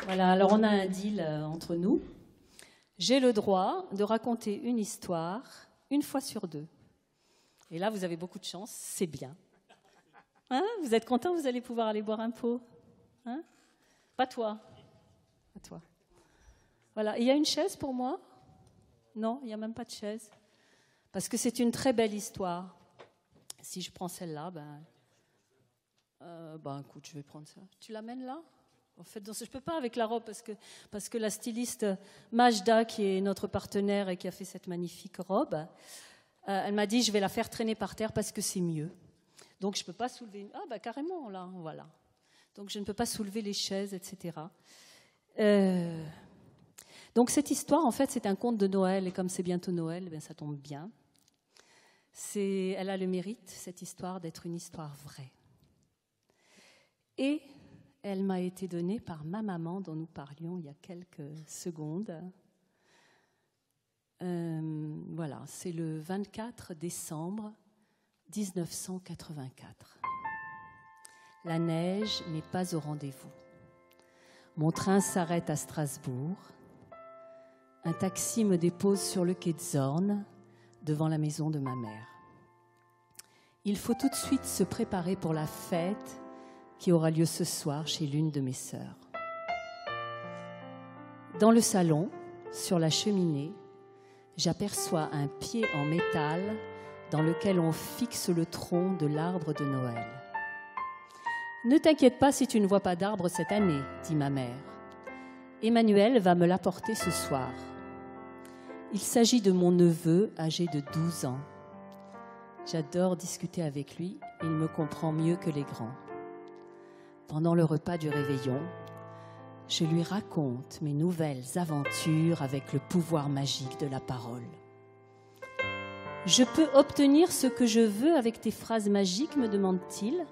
Voilà, alors on a un deal entre nous. J'ai le droit de raconter une histoire une fois sur deux. Et là, vous avez beaucoup de chance, c'est bien. Hein, vous êtes contents, vous allez pouvoir aller boire un pot, hein? Pas toi. Pas toi. Voilà, il y a une chaise pour moi? Non, il n'y a même pas de chaise. Parce que c'est une très belle histoire. Si je prends celle-là, écoute, je vais prendre ça. Tu l'amènes là? En fait, je ne peux pas avec la robe parce que la styliste Majda, qui est notre partenaire et qui a fait cette magnifique robe, elle m'a dit je vais la faire traîner par terre parce que c'est mieux. Donc je ne peux pas soulever. Ah carrément là, voilà. Donc je ne peux pas soulever les chaises, etc. Donc cette histoire, en fait, c'est un conte de Noël, et comme c'est bientôt Noël, ça tombe bien. Elle a le mérite, cette histoire, d'être une histoire vraie. Et elle m'a été donnée par ma maman, dont nous parlions il y a quelques secondes. Voilà, c'est le 24 décembre 1984. La neige n'est pas au rendez-vous. Mon train s'arrête à Strasbourg. Un taxi me dépose sur le quai de Zorn, devant la maison de ma mère. Il faut tout de suite se préparer pour la fête qui aura lieu ce soir chez l'une de mes sœurs. Dans le salon, sur la cheminée, j'aperçois un pied en métal dans lequel on fixe le tronc de l'arbre de Noël. « Ne t'inquiète pas si tu ne vois pas d'arbre cette année, dit ma mère. Emmanuel va me l'apporter ce soir. Il s'agit de mon neveu âgé de 12 ans. J'adore discuter avec lui, il me comprend mieux que les grands. Pendant le repas du réveillon, je lui raconte mes nouvelles aventures avec le pouvoir magique de la parole. Je peux obtenir ce que je veux avec tes phrases magiques, me demande-t-il.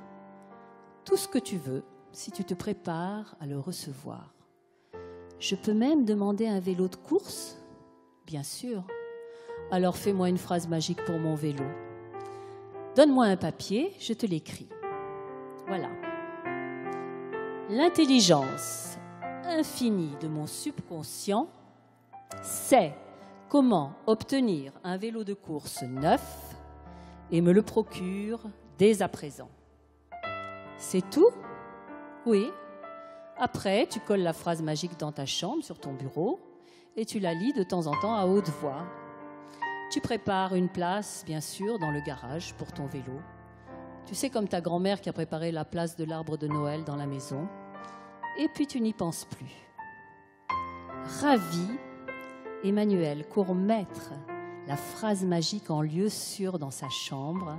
Tout ce que tu veux, si tu te prépares à le recevoir. Je peux même demander un vélo de course, bien sûr. Alors fais-moi une phrase magique pour mon vélo. Donne-moi un papier, je te l'écris. Voilà. L'intelligence infinie de mon subconscient sait comment obtenir un vélo de course neuf et me le procure dès à présent. C'est tout ? Oui. Après, tu colles la phrase magique dans ta chambre, sur ton bureau, et tu la lis de temps en temps à haute voix. Tu prépares une place, bien sûr, dans le garage pour ton vélo. Tu sais, comme ta grand-mère qui a préparé la place de l'arbre de Noël dans la maison. Et puis tu n'y penses plus. Ravi, Emmanuel court mettre la phrase magique en lieu sûr dans sa chambre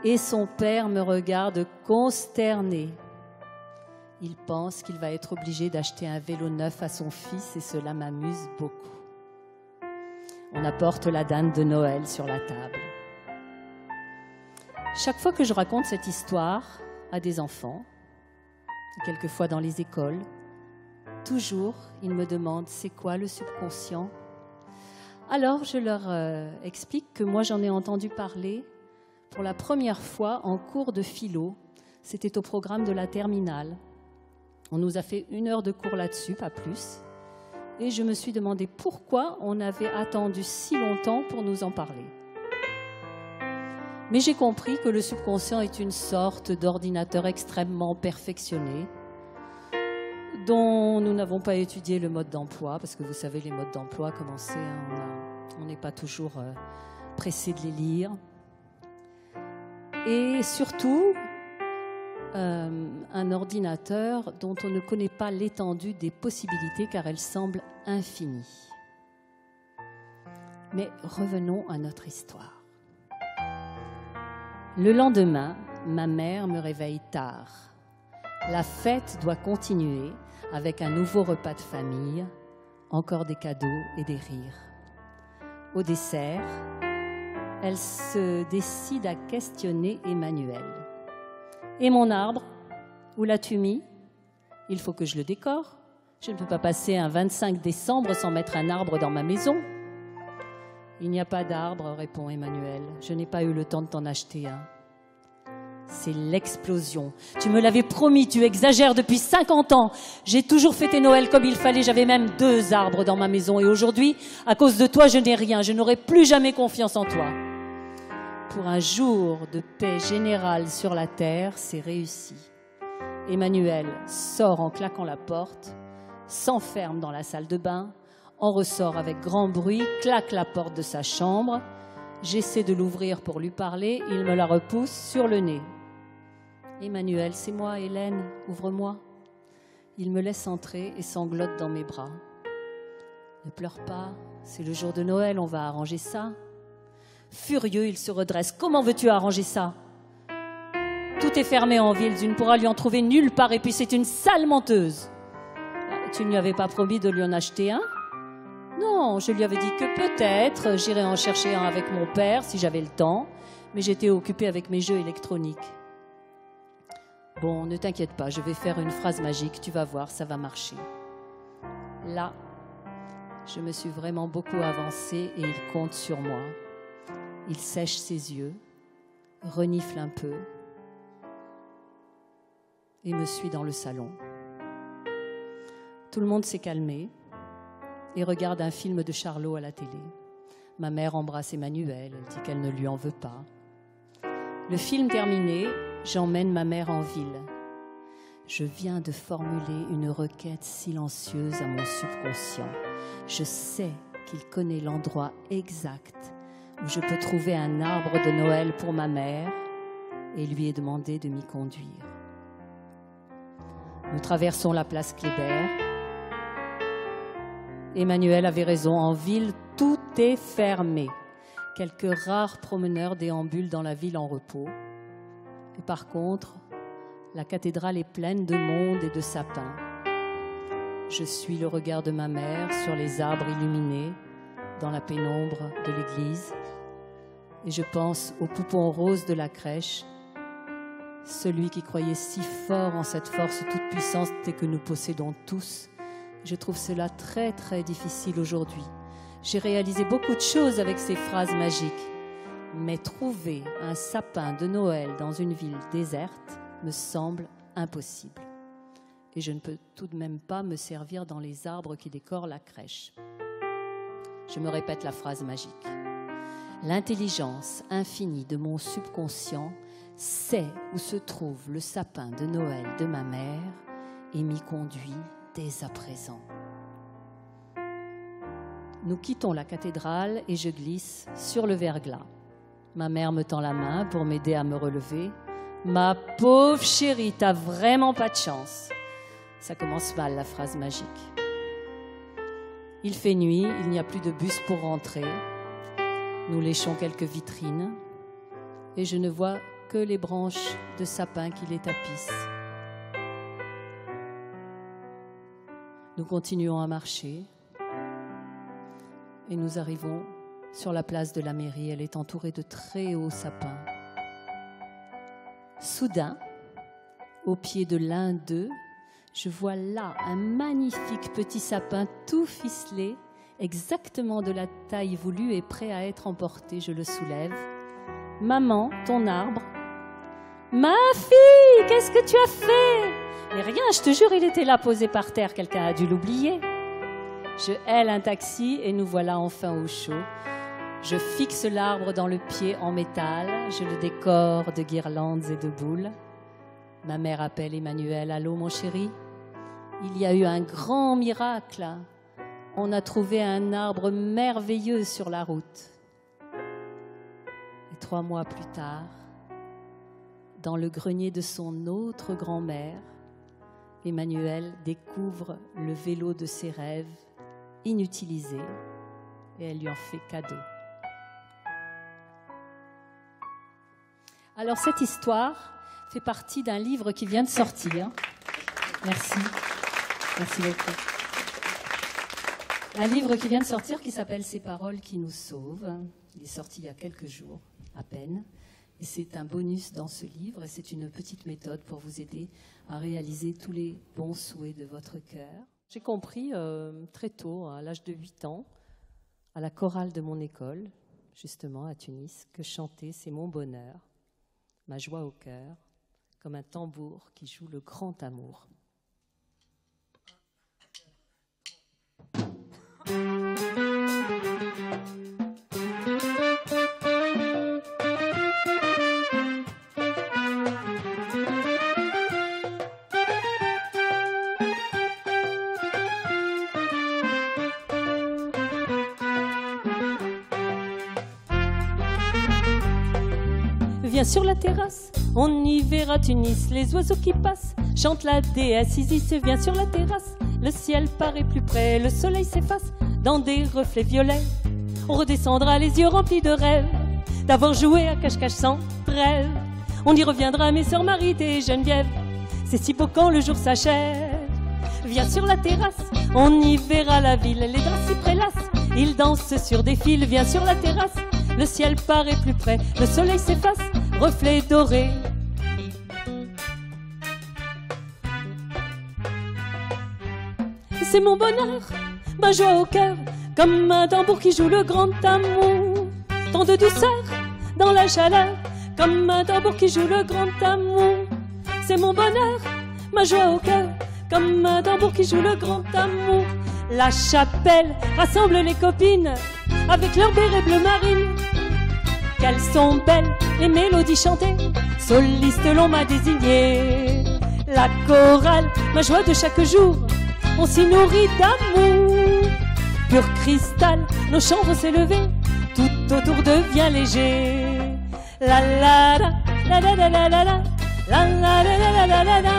et son père me regarde consterné. Il pense qu'il va être obligé d'acheter un vélo neuf à son fils et cela m'amuse beaucoup. On apporte la dinde de Noël sur la table. Chaque fois que je raconte cette histoire à des enfants, quelquefois dans les écoles, toujours ils me demandent c'est quoi le subconscient ? Alors je leur explique que moi j'en ai entendu parler pour la première fois en cours de philo. C'était au programme de la terminale. On nous a fait 1 heure de cours là-dessus, pas plus. Et je me suis demandé pourquoi on avait attendu si longtemps pour nous en parler. Mais j'ai compris que le subconscient est une sorte d'ordinateur extrêmement perfectionné dont nous n'avons pas étudié le mode d'emploi, parce que vous savez, les modes d'emploi, comment c'est, on n'est pas toujours pressé de les lire. Et surtout, un ordinateur dont on ne connaît pas l'étendue des possibilités car elle semble infinie. Mais revenons à notre histoire. Le lendemain, ma mère me réveille tard. La fête doit continuer avec un nouveau repas de famille, encore des cadeaux et des rires. Au dessert, elle se décide à questionner Emmanuel. Et mon arbre, où l'as-tu mis ? Il faut que je le décore. Je ne peux pas passer un 25 décembre sans mettre un arbre dans ma maison. Il n'y a pas d'arbre, répond Emmanuel. Je n'ai pas eu le temps de t'en acheter un. C'est l'explosion. Tu me l'avais promis, tu exagères depuis 50 ans. J'ai toujours fêté Noël comme il fallait. J'avais même 2 arbres dans ma maison. Et aujourd'hui, à cause de toi, je n'ai rien. Je n'aurai plus jamais confiance en toi. Pour un jour de paix générale sur la terre, c'est réussi. Emmanuel sort en claquant la porte, s'enferme dans la salle de bain, en ressort avec grand bruit, claque la porte de sa chambre. J'essaie de l'ouvrir pour lui parler, il me la repousse sur le nez. Emmanuel, c'est moi, Hélène, ouvre-moi. Il me laisse entrer et sanglote dans mes bras. Ne pleure pas, c'est le jour de Noël, on va arranger ça. Furieux, il se redresse. Comment veux-tu arranger ça ? Tout est fermé en ville, tu ne pourras lui en trouver nulle part et puis c'est une sale menteuse. Tu ne lui avais pas promis de lui en acheter un ? Non, je lui avais dit que peut-être j'irais en chercher un avec mon père si j'avais le temps, mais j'étais occupée avec mes jeux électroniques. Bon, ne t'inquiète pas, je vais faire une phrase magique, tu vas voir, ça va marcher. Là, je me suis vraiment beaucoup avancée et il compte sur moi. Il sèche ses yeux, renifle un peu et me suit dans le salon. Tout le monde s'est calmé et regarde un film de Charlot à la télé. Ma mère embrasse Emmanuel, elle dit qu'elle ne lui en veut pas. Le film terminé, j'emmène ma mère en ville. Je viens de formuler une requête silencieuse à mon subconscient. Je sais qu'il connaît l'endroit exact où je peux trouver un arbre de Noël pour ma mère et lui ai demandé de m'y conduire. Nous traversons la place Kléber. Emmanuel avait raison, en ville, tout est fermé. Quelques rares promeneurs déambulent dans la ville en repos. Et par contre, la cathédrale est pleine de monde et de sapins. Je suis le regard de ma mère sur les arbres illuminés dans la pénombre de l'église. Et je pense au poupon rose de la crèche, celui qui croyait si fort en cette force toute puissante et que nous possédons tous. Je trouve cela très très difficile aujourd'hui. J'ai réalisé beaucoup de choses avec ces phrases magiques, mais trouver un sapin de Noël dans une ville déserte me semble impossible. Et je ne peux tout de même pas me servir dans les arbres qui décorent la crèche. Je me répète la phrase magique. L'intelligence infinie de mon subconscient sait où se trouve le sapin de Noël de ma mère et m'y conduit dès à présent. Nous quittons la cathédrale et je glisse sur le verglas. Ma mère me tend la main pour m'aider à me relever. Ma pauvre chérie, t'as vraiment pas de chance. Ça commence mal, la phrase magique. Il fait nuit, il n'y a plus de bus pour rentrer. Nous léchons quelques vitrines et je ne vois que les branches de sapin qui les tapissent. Nous continuons à marcher et nous arrivons sur la place de la mairie. Elle est entourée de très hauts sapins. Soudain, au pied de l'un d'eux, je vois là un magnifique petit sapin tout ficelé, exactement de la taille voulue et prêt à être emporté. Je le soulève. Maman, ton arbre. Ma fille, qu'est-ce que tu as fait? Mais rien, je te jure, il était là posé par terre. Quelqu'un a dû l'oublier. Je hèle un taxi et nous voilà enfin au chaud. Je fixe l'arbre dans le pied en métal. Je le décore de guirlandes et de boules. Ma mère appelle Emmanuel. Allô, mon chéri? Il y a eu un grand miracle. On a trouvé un arbre merveilleux sur la route. Et 3 mois plus tard, dans le grenier de son autre grand-mère, Emmanuel découvre le vélo de ses rêves, inutilisé, et elle lui en fait cadeau. Alors cette histoire fait partie d'un livre qui vient de sortir. Merci. Merci beaucoup. Un livre qui vient de sortir qui s'appelle « Ces paroles qui nous sauvent ». Il est sorti il y a quelques jours, à peine. Et c'est un bonus dans ce livre. Et c'est une petite méthode pour vous aider à réaliser tous les bons souhaits de votre cœur. J'ai compris très tôt, à l'âge de 8 ans, à la chorale de mon école, justement à Tunis, que chanter, c'est mon bonheur, ma joie au cœur, comme un tambour qui joue le grand amour. Viens sur la terrasse, on y verra Tunis, les oiseaux qui passent, chante la déesse Isis. Viens sur la terrasse, le ciel paraît plus près, le soleil s'efface dans des reflets violets. On redescendra les yeux remplis de rêves, d'avoir joué à cache-cache sans trêve. On y reviendra, mes sœurs Marie et Geneviève, c'est si beau quand le jour s'achève. Viens sur la terrasse, on y verra la ville, les draps s'y prélassent, ils dansent sur des fils. Viens sur la terrasse, le ciel paraît plus près, le soleil s'efface, reflets dorés. C'est mon bonheur, ma joie au cœur, comme un tambour qui joue le grand amour. Tant de douceur dans la chaleur, comme un tambour qui joue le grand amour. C'est mon bonheur, ma joie au cœur, comme un tambour qui joue le grand amour. La chapelle rassemble les copines avec leur béret bleu marine. Qu'elles sont belles, les mélodies chantées, soliste l'on m'a désigné. La chorale, ma joie de chaque jour, on s'y nourrit d'amour. Pur cristal, nos chants vont s'élever, tout autour devient léger. La la la, la la la la la la, la la la la la la la,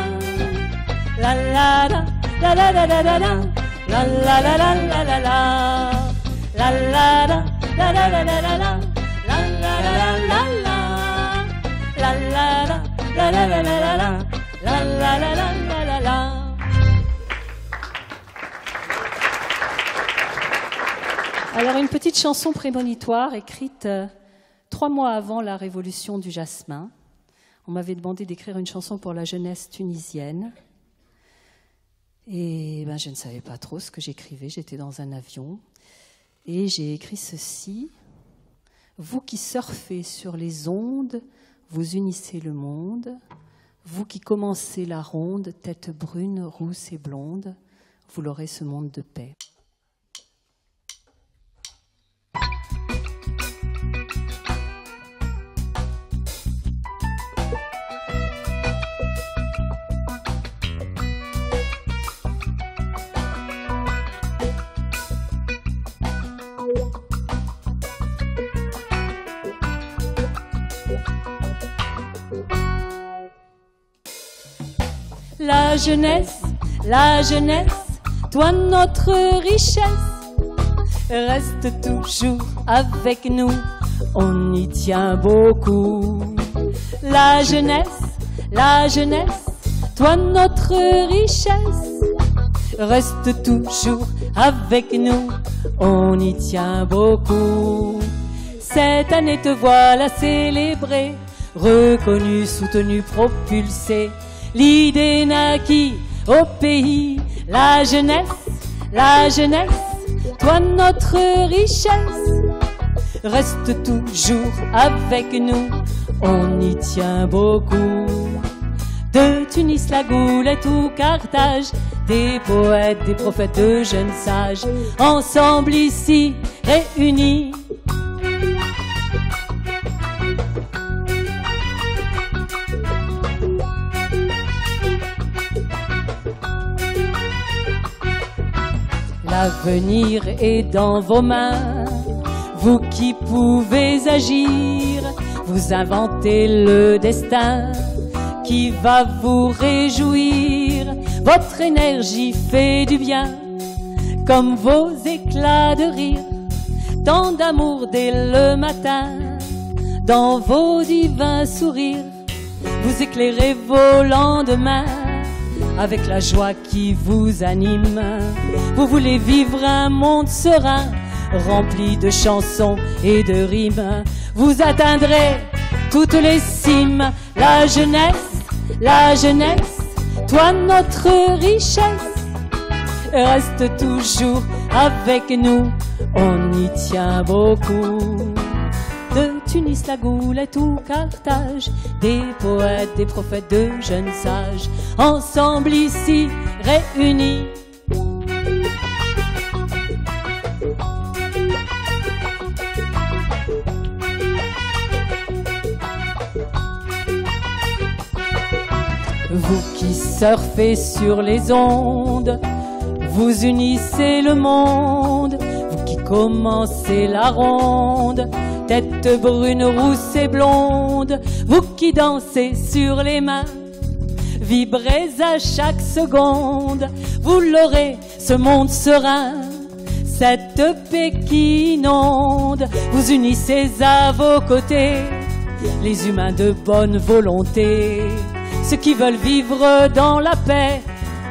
la la la, la la la la la la, la la la la la la la, la la la, la la la la la la. La la la la la, la la la, la la la la la, la la la la la la. Alors, une petite chanson prémonitoire écrite 3 mois avant la révolution du jasmin. On m'avait demandé d'écrire une chanson pour la jeunesse tunisienne. Et je ne savais pas trop ce que j'écrivais. J'étais dans un avion. Et j'ai écrit ceci. Vous qui surfez sur les ondes, vous unissez le monde. Vous qui commencez la ronde, tête brune, rousse et blonde, vous l'aurez ce monde de paix. La jeunesse, toi notre richesse, reste toujours avec nous, on y tient beaucoup. La jeunesse, toi notre richesse, reste toujours avec nous, on y tient beaucoup. Cette année te voilà célébrée, reconnue, soutenue, propulsée. L'idée naquit au pays, la jeunesse, toi notre richesse, reste toujours avec nous, on y tient beaucoup. De Tunis, la Goulette ou Carthage, des poètes, des prophètes, de jeunes sages, ensemble ici réunis. L'avenir est dans vos mains, vous qui pouvez agir, vous inventez le destin qui va vous réjouir. Votre énergie fait du bien, comme vos éclats de rire, tant d'amour dès le matin, dans vos divins sourires, vous éclairez vos lendemains avec la joie qui vous anime. Vous voulez vivre un monde serein, rempli de chansons et de rimes. Vous atteindrez toutes les cimes. La jeunesse, toi notre richesse, reste toujours avec nous, on y tient beaucoup. De Tunis, la Goulette ou Carthage, des poètes, des prophètes, de jeunes sages, ensemble ici réunis. Vous qui surfez sur les ondes, vous unissez le monde. Vous qui commencez la ronde, tête brune, rousse et blonde, vous qui dansez sur les mains, vibrez à chaque seconde, vous l'aurez, ce monde serein, cette paix qui inonde. Vous unissez à vos côtés les humains de bonne volonté, ceux qui veulent vivre dans la paix,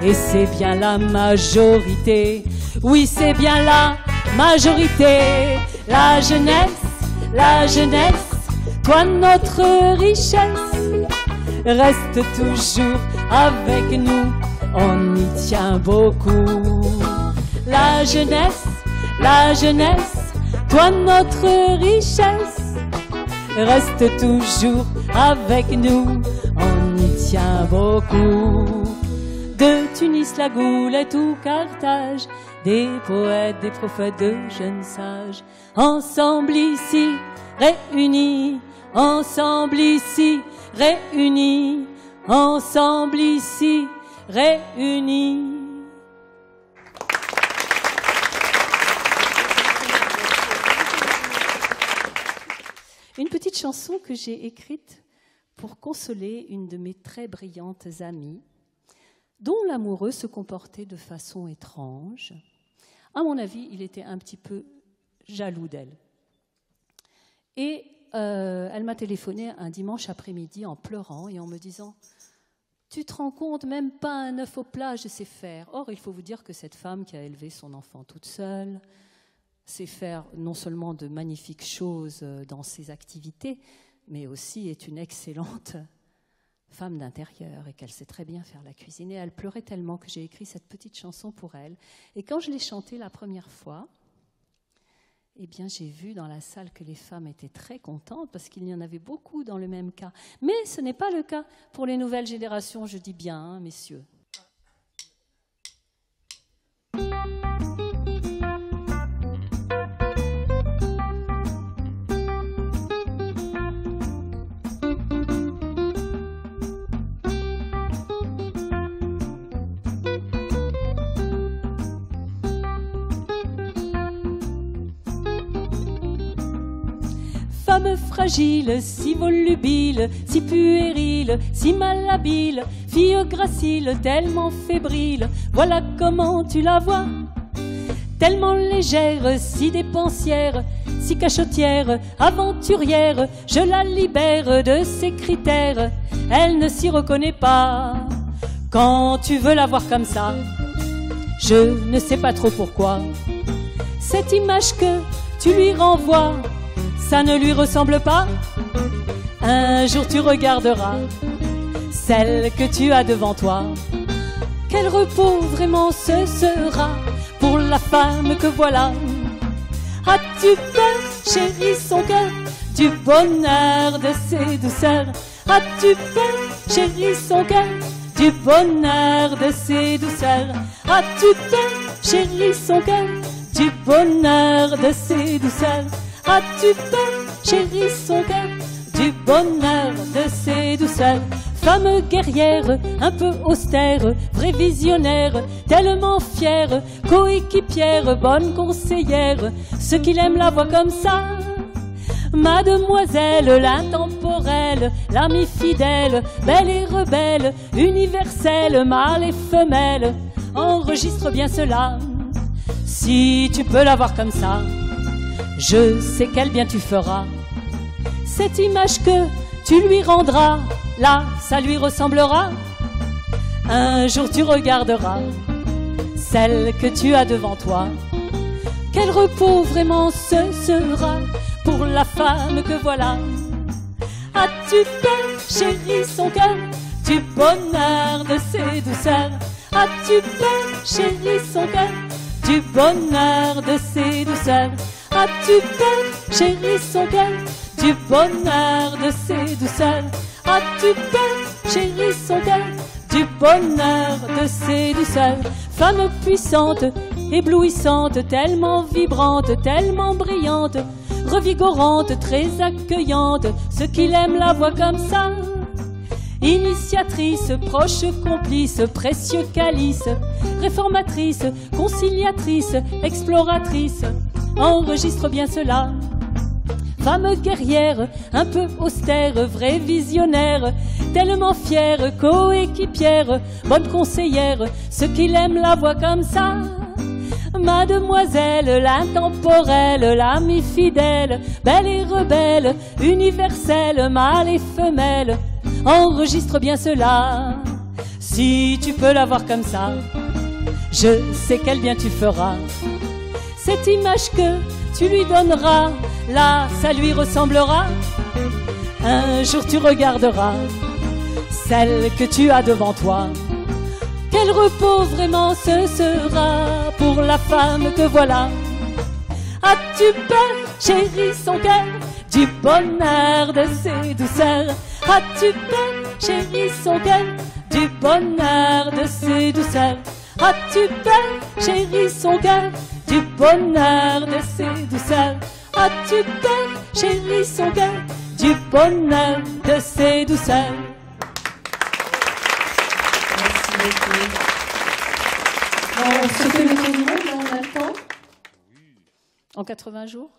et c'est bien la majorité. Oui, c'est bien la majorité. La jeunesse, toi notre richesse, reste toujours avec nous, on y tient beaucoup. La jeunesse, toi notre richesse, reste toujours avec nous, on y tient beaucoup. De Tunis, la Goulette ou Carthage, des poètes, des prophètes, de jeunes sages, ensemble ici réunis, ensemble ici réunis, ensemble ici réunis. Une petite chanson que j'ai écrite pour consoler une de mes très brillantes amies, dont l'amoureux se comportait de façon étrange. À mon avis, il était un petit peu jaloux d'elle. Et elle m'a téléphoné un dimanche après-midi en pleurant et en me disant « Tu te rends compte, même pas un œuf au plat, je sais faire. » Or, il faut vous dire que cette femme qui a élevé son enfant toute seule, sait faire non seulement de magnifiques choses dans ses activités, mais aussi est une excellente femme d'intérieur et qu'elle sait très bien faire la cuisine. Et elle pleurait tellement que j'ai écrit cette petite chanson pour elle. Et quand je l'ai chantée la première fois, eh bien, j'ai vu dans la salle que les femmes étaient très contentes parce qu'il y en avait beaucoup dans le même cas. Mais ce n'est pas le cas pour les nouvelles générations, je dis bien, hein, messieurs. Femme fragile, si volubile, si puérile, si malhabile, fille gracile, tellement fébrile, voilà comment tu la vois. Tellement légère, si dépensière, si cachotière, aventurière, je la libère de ses critères, elle ne s'y reconnaît pas. Quand tu veux la voir comme ça, je ne sais pas trop pourquoi, cette image que tu lui renvoies, ça ne lui ressemble pas. Un jour tu regarderas celle que tu as devant toi. Quel repos vraiment ce sera pour la femme que voilà. As-tu peur, chérie, son cœur, du bonheur de ses douceurs? As-tu peur, chérie, son cœur, du bonheur de ses douceurs? As-tu peur, chérie, son cœur, du bonheur de ses douceurs? As-tu peur, chérie, son cœur, du bonheur de ses douceurs? Femme guerrière, un peu austère, vraie visionnaire, tellement fière, coéquipière, bonne conseillère, ceux qui l'aiment la voient comme ça. Mademoiselle, l'intemporelle, l'amie fidèle, belle et rebelle, universelle, mâle et femelle, enregistre bien cela. Si tu peux la voir comme ça, je sais quel bien tu feras. Cette image que tu lui rendras, là, ça lui ressemblera. Un jour tu regarderas celle que tu as devant toi. Quel repos vraiment ce sera pour la femme que voilà. As-tu peur, chérie, son cœur, du bonheur de ses douceurs? As-tu peur, chérie, son cœur, du bonheur de ses douceurs? As-tu peur, chérie, son cœur, du bonheur de ses douceurs? As-tu peur, chérie, son cœur, du bonheur de ses douceurs? Femme puissante, éblouissante, tellement vibrante, tellement brillante, revigorante, très accueillante, ceux qui l'aiment la voient comme ça. Initiatrice, proche complice, précieux calice, réformatrice, conciliatrice, exploratrice, enregistre bien cela. Femme guerrière, un peu austère, vraie visionnaire, tellement fière, coéquipière, bonne conseillère, ceux qui l'aiment la voient comme ça. Mademoiselle, l'intemporelle, l'amie fidèle, belle et rebelle, universelle, mâle et femelle, enregistre bien cela. Si tu peux la voir comme ça, je sais quel bien tu feras. Cette image que tu lui donneras, là, ça lui ressemblera. Un jour tu regarderas celle que tu as devant toi. Quel repos vraiment ce sera pour la femme que voilà. As-tu peur, chérie, son cœur, du bonheur de ses douceurs? As-tu peur, chérie, son cœur, du bonheur de ses douceurs? As-tu peur, chérie, son cœur, du bonheur de ses douceurs? As-tu peur, chérie, son cœur, du bonheur de ses douceurs?
Merci beaucoup. On se fait le tour du monde en même temps.
En 80 jours?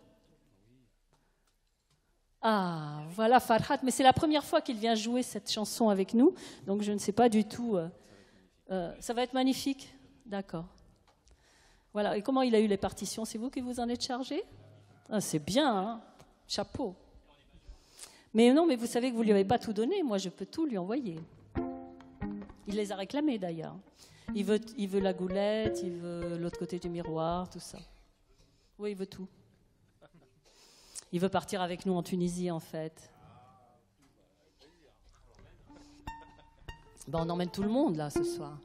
Ah, voilà Farhat, mais c'est la première fois qu'il vient jouer cette chanson avec nous, donc je ne sais pas du tout. Ça va être magnifique? D'accord. Voilà, et comment il a eu les partitions? C'est vous qui vous en êtes chargé? Ah, c'est bien, hein? Chapeau. Mais non, mais vous savez que vous ne lui avez pas tout donné, moi je peux tout lui envoyer. Il les a réclamés d'ailleurs. Il veut la goulette, il veut l'autre côté du miroir, tout ça. Oui, il veut tout. Il veut partir avec nous en Tunisie, en fait. Ben, on emmène tout le monde, là, ce soir.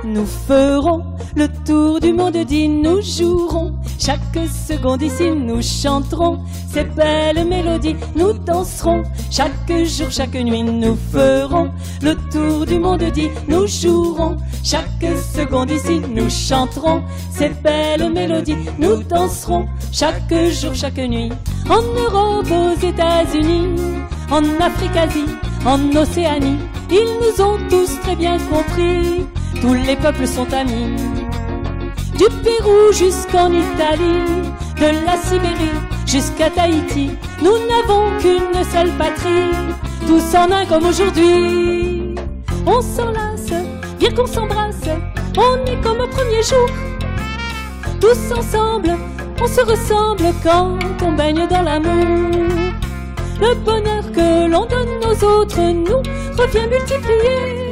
Nous ferons le tour du monde, dit nous jouerons. Chaque seconde ici, nous chanterons ces belles mélodies, nous danserons. Chaque jour, chaque nuit, nous ferons le tour du monde, dit nous jouerons. Chaque seconde ici, nous chanterons ces belles mélodies, nous danserons. Chaque jour, chaque nuit, en Europe, aux États-Unis, en Afrique, Asie, en Océanie, ils nous ont tous très bien compris. Tous les peuples sont amis, du Pérou jusqu'en Italie, de la Sibérie jusqu'à Tahiti. Nous n'avons qu'une seule patrie, tous en un comme aujourd'hui. On s'enlace, viens qu'on s'embrasse, on est comme au premier jour. Tous ensemble, on se ressemble quand on baigne dans l'amour. Le bonheur que l'on donne aux autres nous revient multiplié.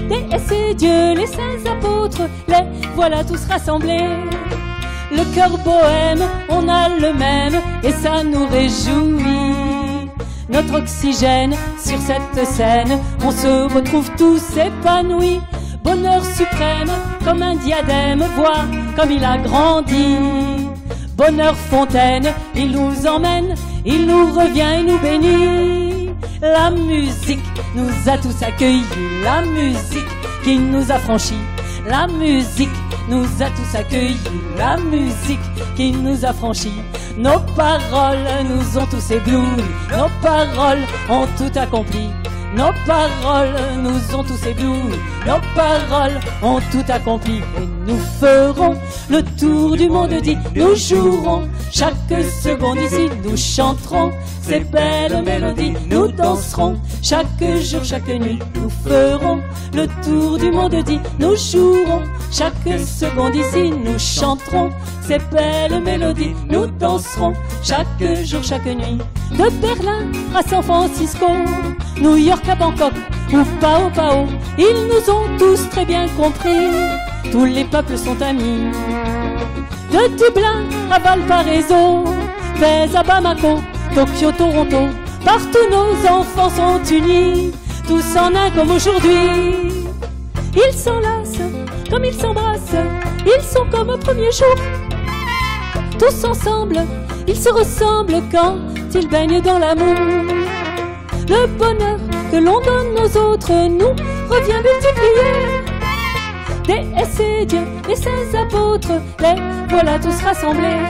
Déesse et Dieu, les saints apôtres, les voilà tous rassemblés. Le cœur bohème, on a le même et ça nous réjouit. Notre oxygène sur cette scène, on se retrouve tous épanouis. Bonheur suprême, comme un diadème, vois comme il a grandi. Bonheur fontaine, il nous emmène, il nous revient et nous bénit. La musique nous a tous accueillis, la musique qui nous a franchis. La musique nous a tous accueillis, la musique qui nous a franchis. Nos paroles nous ont tous éblouis, nos paroles ont tout accompli. Nos paroles nous ont tous éblouis, nos paroles ont tout accompli. Et nous ferons le tour du monde, dit nous jouerons. Chaque seconde ici, nous chanterons ces belles mélodies, nous danserons. Chaque jour, chaque nuit, nous ferons le tour du monde, dit nous jouerons. Chaque seconde ici, nous chanterons ces belles mélodies, nous danserons. Chaque jour, chaque nuit, de Berlin à San Francisco, New York à Bangkok ou Pao Pao, ils nous ont tous très bien compris. Tous les peuples sont amis. De Dublin à Valparaiso, Fès à Bamako, Tokyo, Toronto, partout nos enfants sont unis, tous en un comme aujourd'hui. Ils s'enlacent comme ils s'embrassent, ils sont comme au premier jour. Tous ensemble, ils se ressemblent quand ils baignent dans l'amour. Le bonheur que l'on donne aux autres nous revient multiplié. Déesse et Dieu, les saints apôtres, les voilà tous rassemblés.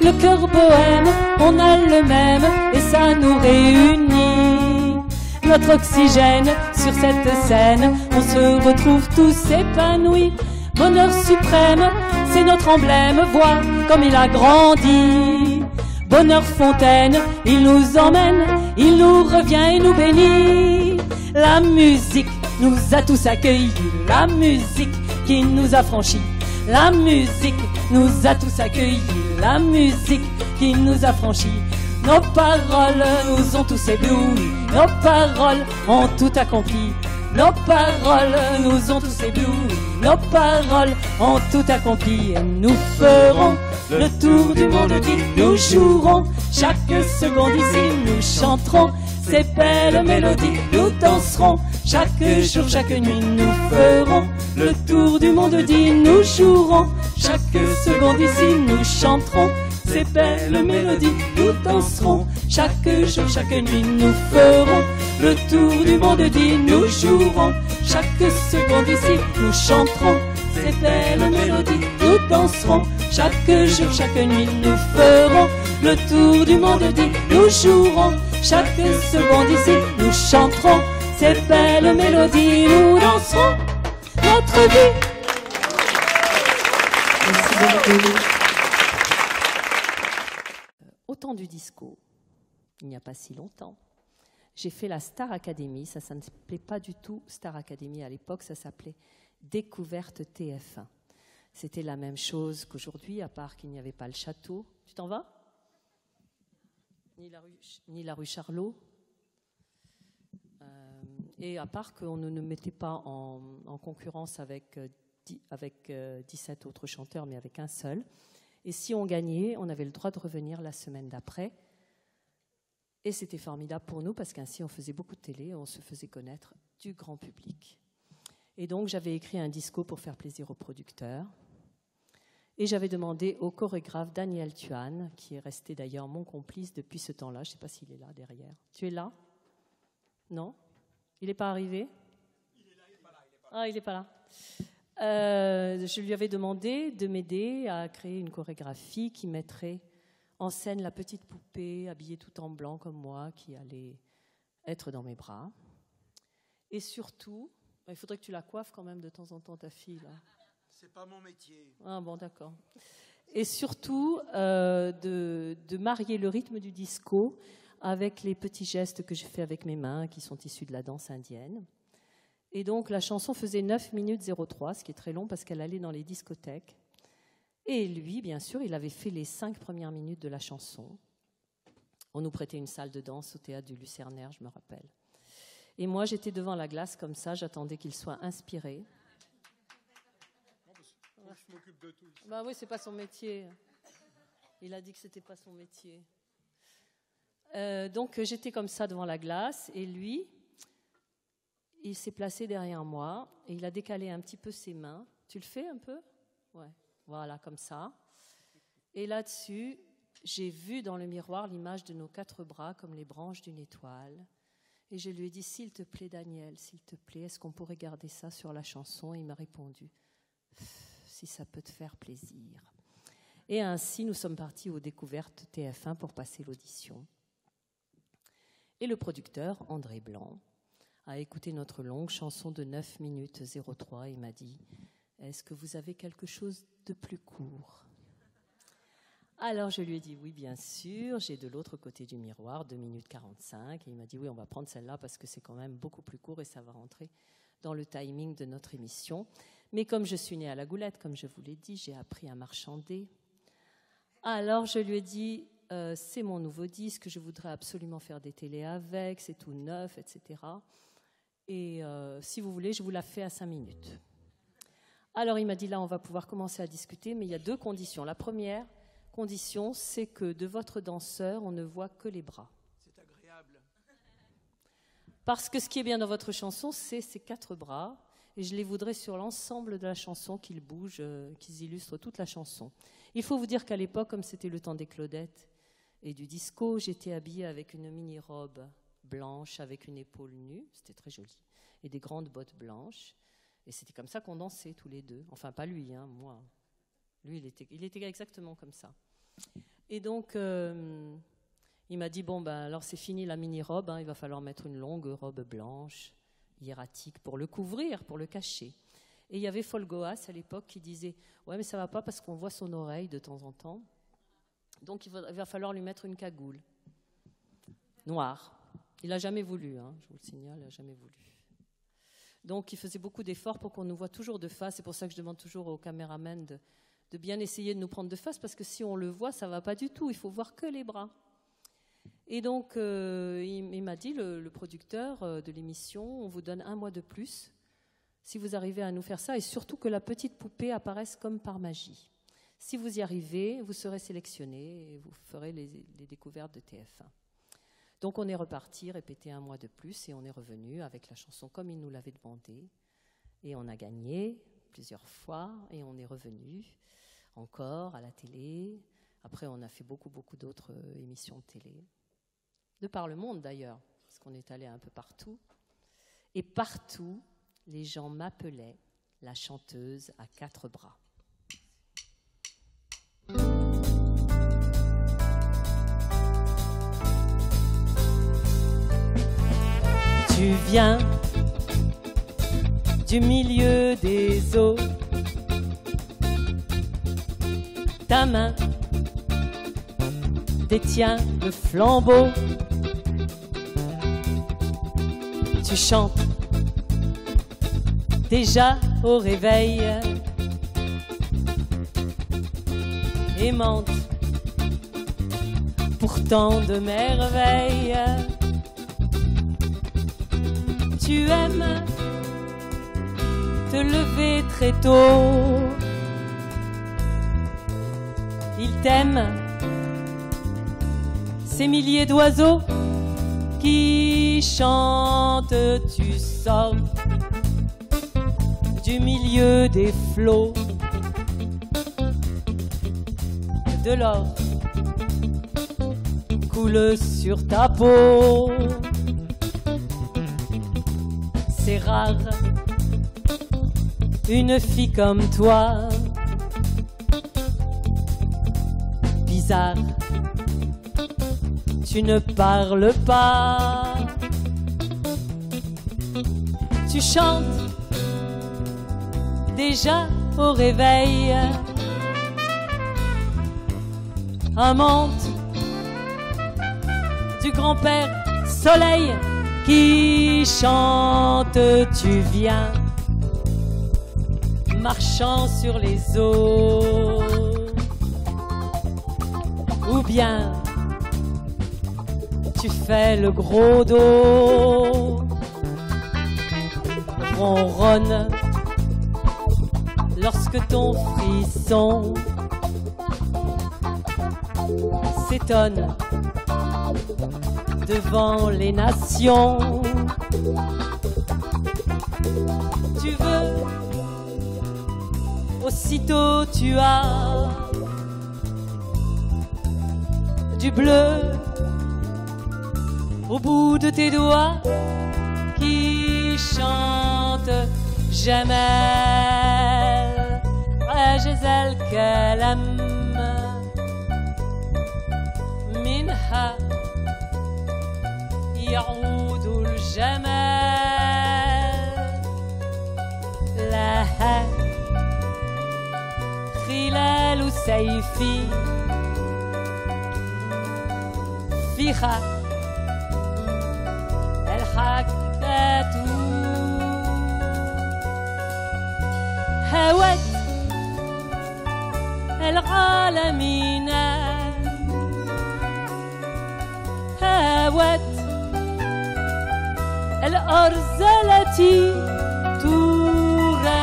Le cœur bohème, on a le même et ça nous réunit. Notre oxygène sur cette scène, on se retrouve tous épanouis. Bonheur suprême, c'est notre emblème, vois comme il a grandi. Bonheur fontaine, il nous emmène, il nous revient et nous bénit. La musique nous a tous accueillis, la musique qui nous a franchis. La musique nous a tous accueillis, la musique qui nous a franchis. Nos paroles nous ont tous éblouis, nos paroles ont tout accompli. Nos paroles nous ont tous éblouis, nos paroles ont tout accompli. Et nous ferons le tour du monde, dit nous jouerons. Chaque seconde ici, nous chanterons ces belles mélodies, nous danserons. Chaque jour, chaque nuit, nous ferons le tour du monde, dit nous jouerons. Chaque seconde ici, nous chanterons ces belles mélodies, nous danserons. Chaque jour, chaque nuit, nous ferons le tour du monde, dit nous jouerons. Chaque seconde ici, nous chanterons ces belles mélodies, nous danserons. Chaque jour, chaque nuit, nous ferons le tour du monde, dit nous jouerons. Chaque seconde ici, nous chanterons ces belles mélodies, nous danserons notre vie. Merci beaucoup. Au temps du disco, il n'y a pas si longtemps, j'ai fait la Star Academy. Ça ne s'appelait pas du tout Star Academy à l'époque, ça s'appelait Découverte TF1. C'était la même chose qu'aujourd'hui, à part qu'il n'y avait pas le château. Tu t'en vas? Ni la rue Charlot. Et à part qu'on ne nous mettait pas en concurrence avec 17 autres chanteurs, mais avec un seul. Et si on gagnait, on avait le droit de revenir la semaine d'après. Et c'était formidable pour nous, parce qu'ainsi on faisait beaucoup de télé, on se faisait connaître du grand public. Et donc j'avais écrit un disco pour faire plaisir aux producteurs. Et j'avais demandé au chorégraphe Daniel Thuan, qui est resté d'ailleurs mon complice depuis ce temps-là, je ne sais pas s'il est là derrière. Tu es là? Non? Il n'est pas arrivé? Ah, il n'est pas là. Je lui avais demandé de m'aider à créer une chorégraphie qui mettrait en scène la petite poupée habillée tout en blanc comme moi, qui allait être dans mes bras. Et surtout, il faudrait que tu la coiffes quand même de temps en temps, ta fille, là.
C'est pas mon métier.
Ah bon, d'accord. Et surtout, de marier le rythme du disco avec les petits gestes que je fais avec mes mains, qui sont issus de la danse indienne. Et donc, la chanson faisait 9 minutes 03, ce qui est très long parce qu'elle allait dans les discothèques. Et lui, bien sûr, il avait fait les 5 premières minutes de la chanson. On nous prêtait une salle de danse au théâtre du Lucernaire, je me rappelle. Et moi, j'étais devant la glace comme ça, j'attendais qu'il soit inspiré.
Je m'occupe de tout.
Bah oui, c'est pas son métier. Il a dit que c'était pas son métier. Donc j'étais comme ça devant la glace et lui, il s'est placé derrière moi et il a décalé un petit peu ses mains. Tu le fais un peu? Ouais. Voilà, comme ça. Et là-dessus, j'ai vu dans le miroir l'image de nos 4 bras comme les branches d'une étoile. Et je lui ai dit, s'il te plaît, Daniel, s'il te plaît, est-ce qu'on pourrait garder ça sur la chanson? Et il m'a répondu, si ça peut te faire plaisir. Et ainsi, nous sommes partis aux découvertes TF1 pour passer l'audition. Et le producteur, André Blanc, a écouté notre longue chanson de 9 minutes 03 et m'a dit, est-ce que vous avez quelque chose de plus court? Alors je lui ai dit, oui, bien sûr, j'ai de l'autre côté du miroir 2 minutes 45. Et il m'a dit, oui, on va prendre celle-là parce que c'est quand même beaucoup plus court et ça va rentrer dans le timing de notre émission. Mais comme je suis née à la Goulette, comme je vous l'ai dit, j'ai appris à marchander. Alors je lui ai dit, c'est mon nouveau disque, je voudrais absolument faire des télés avec, c'est tout neuf, etc. Et si vous voulez, je vous la fais à 5 minutes. Alors il m'a dit, là, on va pouvoir commencer à discuter, mais il y a 2 conditions. La première condition, c'est que de votre danseur, on ne voit que les bras.
C'est agréable.
Parce que ce qui est bien dans votre chanson, c'est ces 4 bras. Et je les voudrais sur l'ensemble de la chanson, qu'ils bougent, qu'ils illustrent toute la chanson. Il faut vous dire qu'à l'époque, comme c'était le temps des Claudettes et du disco, j'étais habillée avec une mini-robe blanche avec une épaule nue, c'était très joli, et des grandes bottes blanches. Et c'était comme ça qu'on dansait tous les deux. Enfin, pas lui, hein, moi. Lui, il était exactement comme ça. Et donc, il m'a dit, bon, ben, alors c'est fini la mini-robe, hein, il va falloir mettre une longue robe blanche, hiératique, pour le couvrir, pour le cacher. Et il y avait Folgoas à l'époque qui disait, ouais, mais ça va pas parce qu'on voit son oreille de temps en temps. Donc, il va falloir lui mettre une cagoule noire. Il n'a jamais voulu, hein, je vous le signale, il n'a jamais voulu. Donc, il faisait beaucoup d'efforts pour qu'on nous voit toujours de face. C'est pour ça que je demande toujours aux caméramans de bien essayer de nous prendre de face, parce que si on le voit, ça ne va pas du tout. Il faut voir que les bras. Et donc, il m'a dit, le producteur de l'émission, on vous donne 1 mois de plus si vous arrivez à nous faire ça, et surtout que la petite poupée apparaisse comme par magie. Si vous y arrivez, vous serez sélectionné et vous ferez les découvertes de TF1. Donc on est reparti, répété 1 mois de plus, et on est revenu avec la chanson comme il nous l'avait demandé. Et on a gagné plusieurs fois, et on est revenu encore à la télé. Après, on a fait beaucoup d'autres émissions de télé, de par le monde d'ailleurs, parce qu'on est allé un peu partout. Et partout, les gens m'appelaient la chanteuse à 4 bras. Tu viens du milieu des eaux, ta main détient le flambeau, tu chantes déjà au réveil aimante, pourtant de merveille. Tu aimes te lever très tôt. Il t'aime, ces milliers d'oiseaux qui chantent. Tu sors du milieu des flots, de l'or coule sur ta peau. C'est rare, une fille comme toi. Bizarre, tu ne parles pas. Tu chantes déjà au réveil. Amante du grand-père soleil qui chante. Tu viens marchant sur les eaux, ou bien tu fais le gros dos. Ronronne lorsque ton frisson s'étonne devant les nations. Tu veux, aussitôt tu as du bleu au bout de tes doigts qui chante. Jamel, Ajazal Kalam Minha يعود الجمال لها خلال سيفي فيها الحكات هوت العالمين هوت الأرز التي تراني.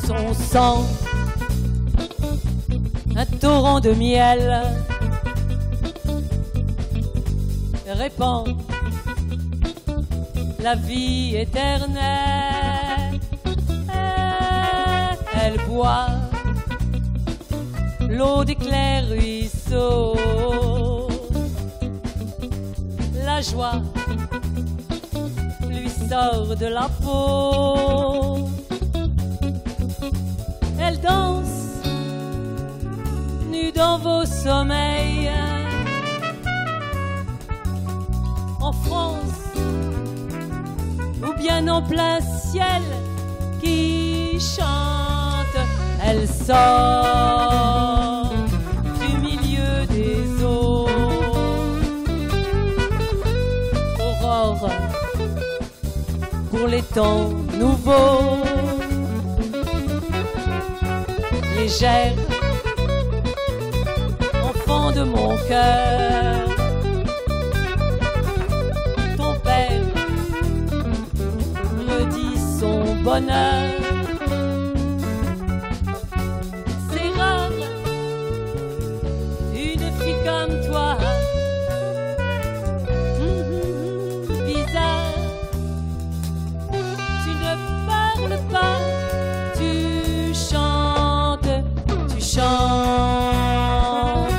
Son sang, un torrent de miel, répand la vie éternelle. Elle boit l'eau des clairs ruisseaux. La joie lui sort de la peau. Elle danse nue dans vos sommeils. En France ou bien en plein ciel qui chante. Elle sort du milieu des eaux. Aurore pour les temps nouveaux. Légère, enfant de mon cœur. Ton père me dit son bonheur. C'est rare, une fille comme toi. Bizarre, tu ne parles pas, tu chantes, tu chantes,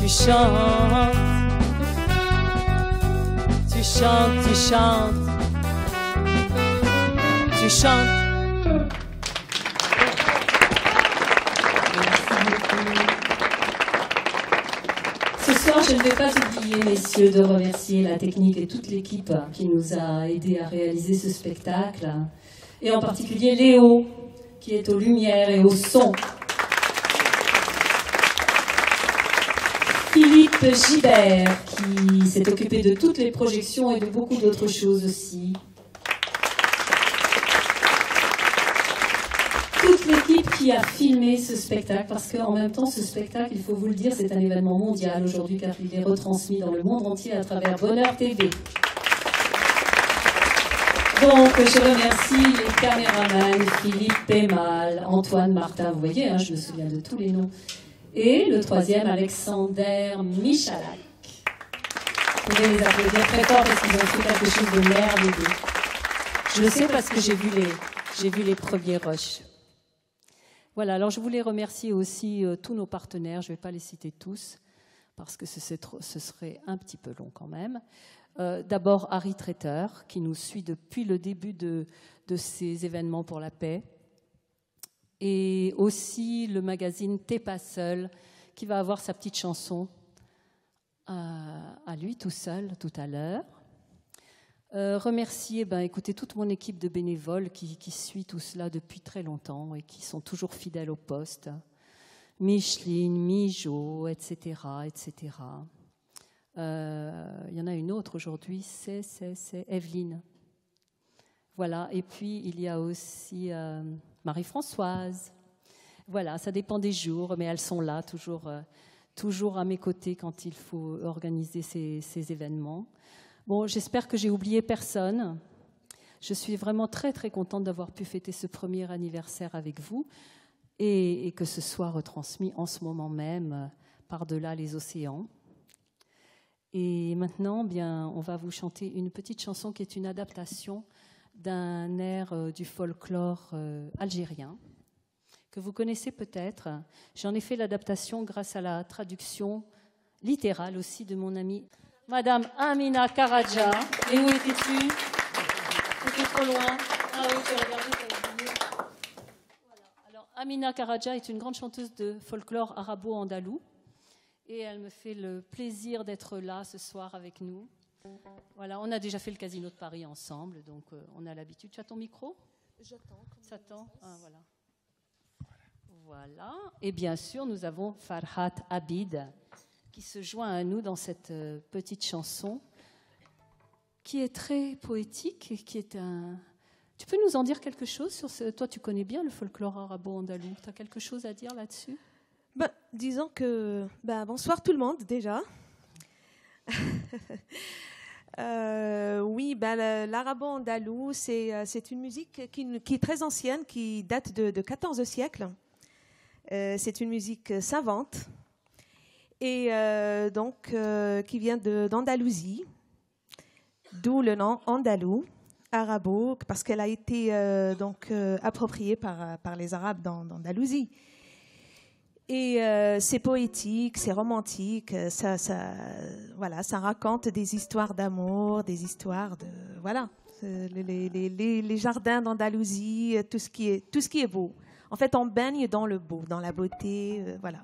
tu chantes, tu chantes, tu chantes, tu chantes.
Ce soir, je ne vais pas oublier, messieurs, de remercier la technique et toute l'équipe qui nous a aidés à réaliser ce spectacle, et en particulier Léo, qui est aux lumières et au son. Philippe, l'équipe Gibert qui s'est occupée de toutes les projections et de beaucoup d'autres choses aussi. Toute l'équipe qui a filmé ce spectacle, parce qu'en même temps, ce spectacle, il faut vous le dire, c'est un événement mondial aujourd'hui car il est retransmis dans le monde entier à travers Bonheur TV. Donc, je remercie les caméramans, Philippe Pémal, Antoine Martin, vous voyez, je me souviens de tous les noms, et le troisième, Alexander Michalak. Vous pouvez les applaudir très fort parce qu'ils ont fait quelque chose de merveilleux. Je le sais parce que j'ai vu les premiers rushs. Voilà, alors je voulais remercier aussi tous nos partenaires, je ne vais pas les citer tous, parce que ce serait un petit peu long quand même. D'abord Harry Tretter, qui nous suit depuis le début de ces événements pour la paix. Et aussi le magazine T'es pas seul, qui va avoir sa petite chanson à lui tout seul tout à l'heure. Remercier écoutez, toute mon équipe de bénévoles qui suit tout cela depuis très longtemps et qui sont toujours fidèles au poste. Micheline, Mijo, etc. etc. Il y en a une autre aujourd'hui, c'est Evelyne. Voilà, et puis il y a aussi Marie-Françoise. Voilà, ça dépend des jours, mais elles sont là, toujours à mes côtés quand il faut organiser ces événements. Bon, j'espère que j'ai oublié personne. Je suis vraiment très, très contente d'avoir pu fêter ce premier anniversaire avec vous et que ce soit retransmis en ce moment même par-delà les océans. Et maintenant, on va vous chanter une petite chanson qui est une adaptation d'un air du folklore algérien que vous connaissez peut-être. J'en ai fait l'adaptation grâce à la traduction littérale aussi de mon amie Madame Amina Karadja. Et où étais-tu? C'était trop loin. Ah oui, tu as regardé, tu as oublié. Voilà. Alors, Amina Karadja est une grande chanteuse de folklore arabo-andalou. Et elle me fait le plaisir d'être là ce soir avec nous. Voilà, on a déjà fait le Casino de Paris ensemble, donc on a l'habitude. Tu as ton micro?
J'attends.
Ça tend? Ah, voilà. Voilà. Et bien sûr, nous avons Farhat Abid qui se joint à nous dans cette petite chanson qui est très poétique et qui est un... Tu peux nous en dire quelque chose sur ce... Toi, tu connais bien le folklore arabo-andalou. Tu as quelque chose à dire là-dessus?
Disons que... bonsoir tout le monde, déjà. Oui, l'arabo-andalou, c'est une musique qui est très ancienne, qui date de XIVe siècle. C'est une musique savante et qui vient d'Andalousie, d'où le nom andalou, arabo, parce qu'elle a été appropriée par les Arabes d'Andalousie. Et c'est poétique, c'est romantique, ça raconte des histoires d'amour, des histoires de les jardins d'Andalousie, tout ce qui est beau. En fait, on baigne dans le beau, dans la beauté, voilà.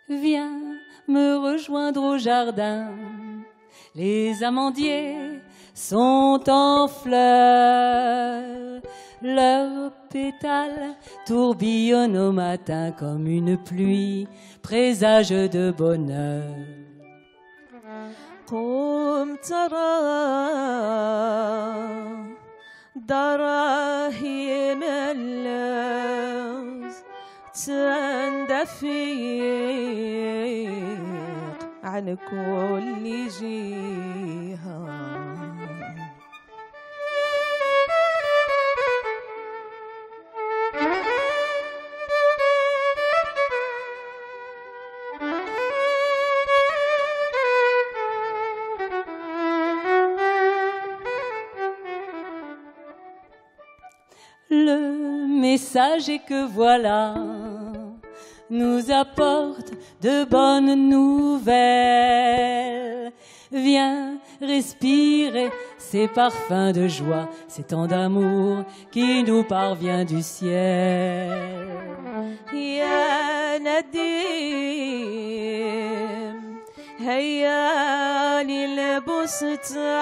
Viens me rejoindre au jardin, les amandiers sont en fleurs, leurs pétales tourbillonnent au matin comme une pluie, présage de bonheur.
قم ترى دراهم اللوز تندفق عن كل جهة.
message est que voilà, nous apporte de bonnes nouvelles. Viens respirer ces parfums de joie, ces temps d'amour qui nous parvient du ciel.
يا نديم هيا للبستان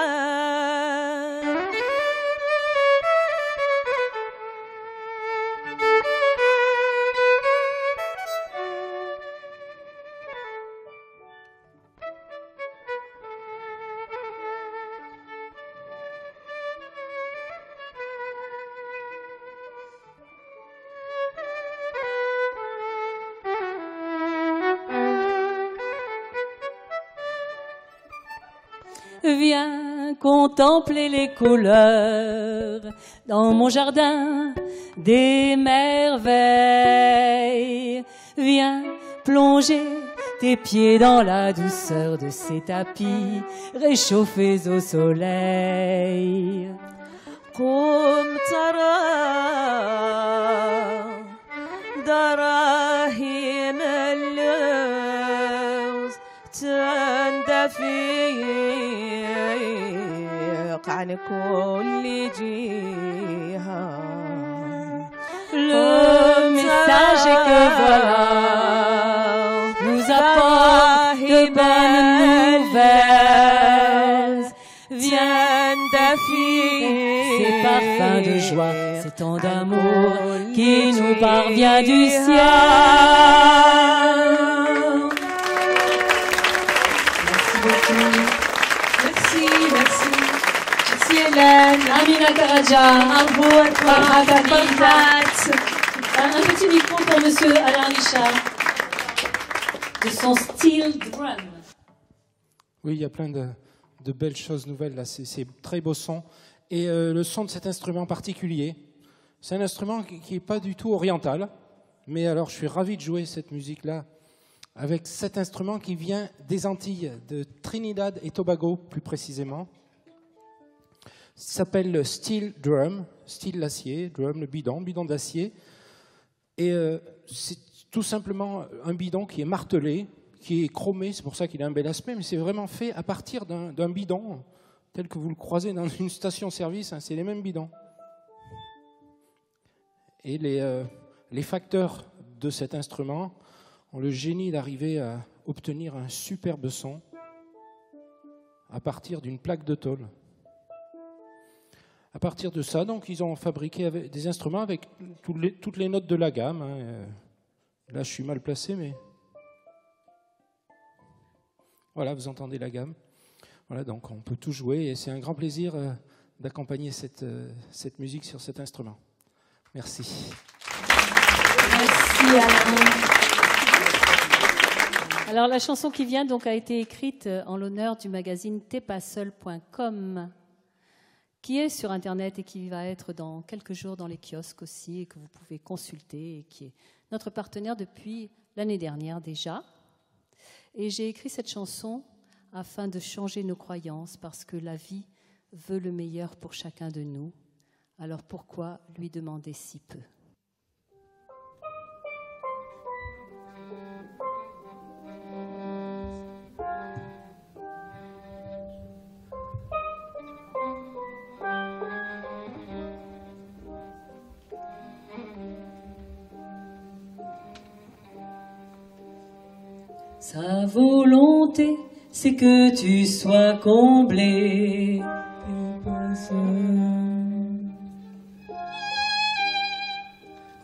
Viens contempler les couleurs dans mon jardin des merveilles. Viens plonger tes pieds dans la douceur de ces tapis réchauffés au soleil.
قم ترى دراهم اللوز تندفق عن كل جهة.
Le message est que voilà, nous apporte de bonnes nouvelles. Viens défier ces parfums de joie, ces temps d'amour qui nous parvient du ciel.
Merci, merci. Merci Hélène.
Amina Karaja, un petit micro pour monsieur Alain Richard de son steel drum.
Oui, il y a plein de belles choses nouvelles là, c'est très beau son. Et le son de cet instrument particulier, c'est un instrument qui n'est pas du tout oriental, mais alors je suis ravi de jouer cette musique-là avec cet instrument qui vient des Antilles, de Trinidad et Tobago plus précisément. Ça s'appelle le steel drum, steel l'acier, drum le bidon d'acier. Et c'est tout simplement un bidon qui est martelé, qui est chromé, c'est pour ça qu'il a un bel aspect, mais c'est vraiment fait à partir d'un bidon, tel que vous le croisez dans une station-service, hein, c'est les mêmes bidons. Et les facteurs de cet instrument ont le génie d'arriver à obtenir un superbe son à partir d'une plaque de tôle. À partir de ça, donc, ils ont fabriqué des instruments avec toutes les notes de la gamme. Hein. Là, je suis mal placé, mais voilà, vous entendez la gamme. Voilà, donc on peut tout jouer et c'est un grand plaisir d'accompagner cette musique sur cet instrument. Merci.
Merci Alain. Alors la chanson qui vient donc a été écrite en l'honneur du magazine t'espaseul.com qui est sur Internet et qui va être dans quelques jours dans les kiosques aussi et que vous pouvez consulter et qui est notre partenaire depuis l'année dernière déjà. Et j'ai écrit cette chanson afin de changer nos croyances parce que la vie veut le meilleur pour chacun de nous. Alors pourquoi lui demander si peu ? Sa volonté, c'est que tu sois comblé.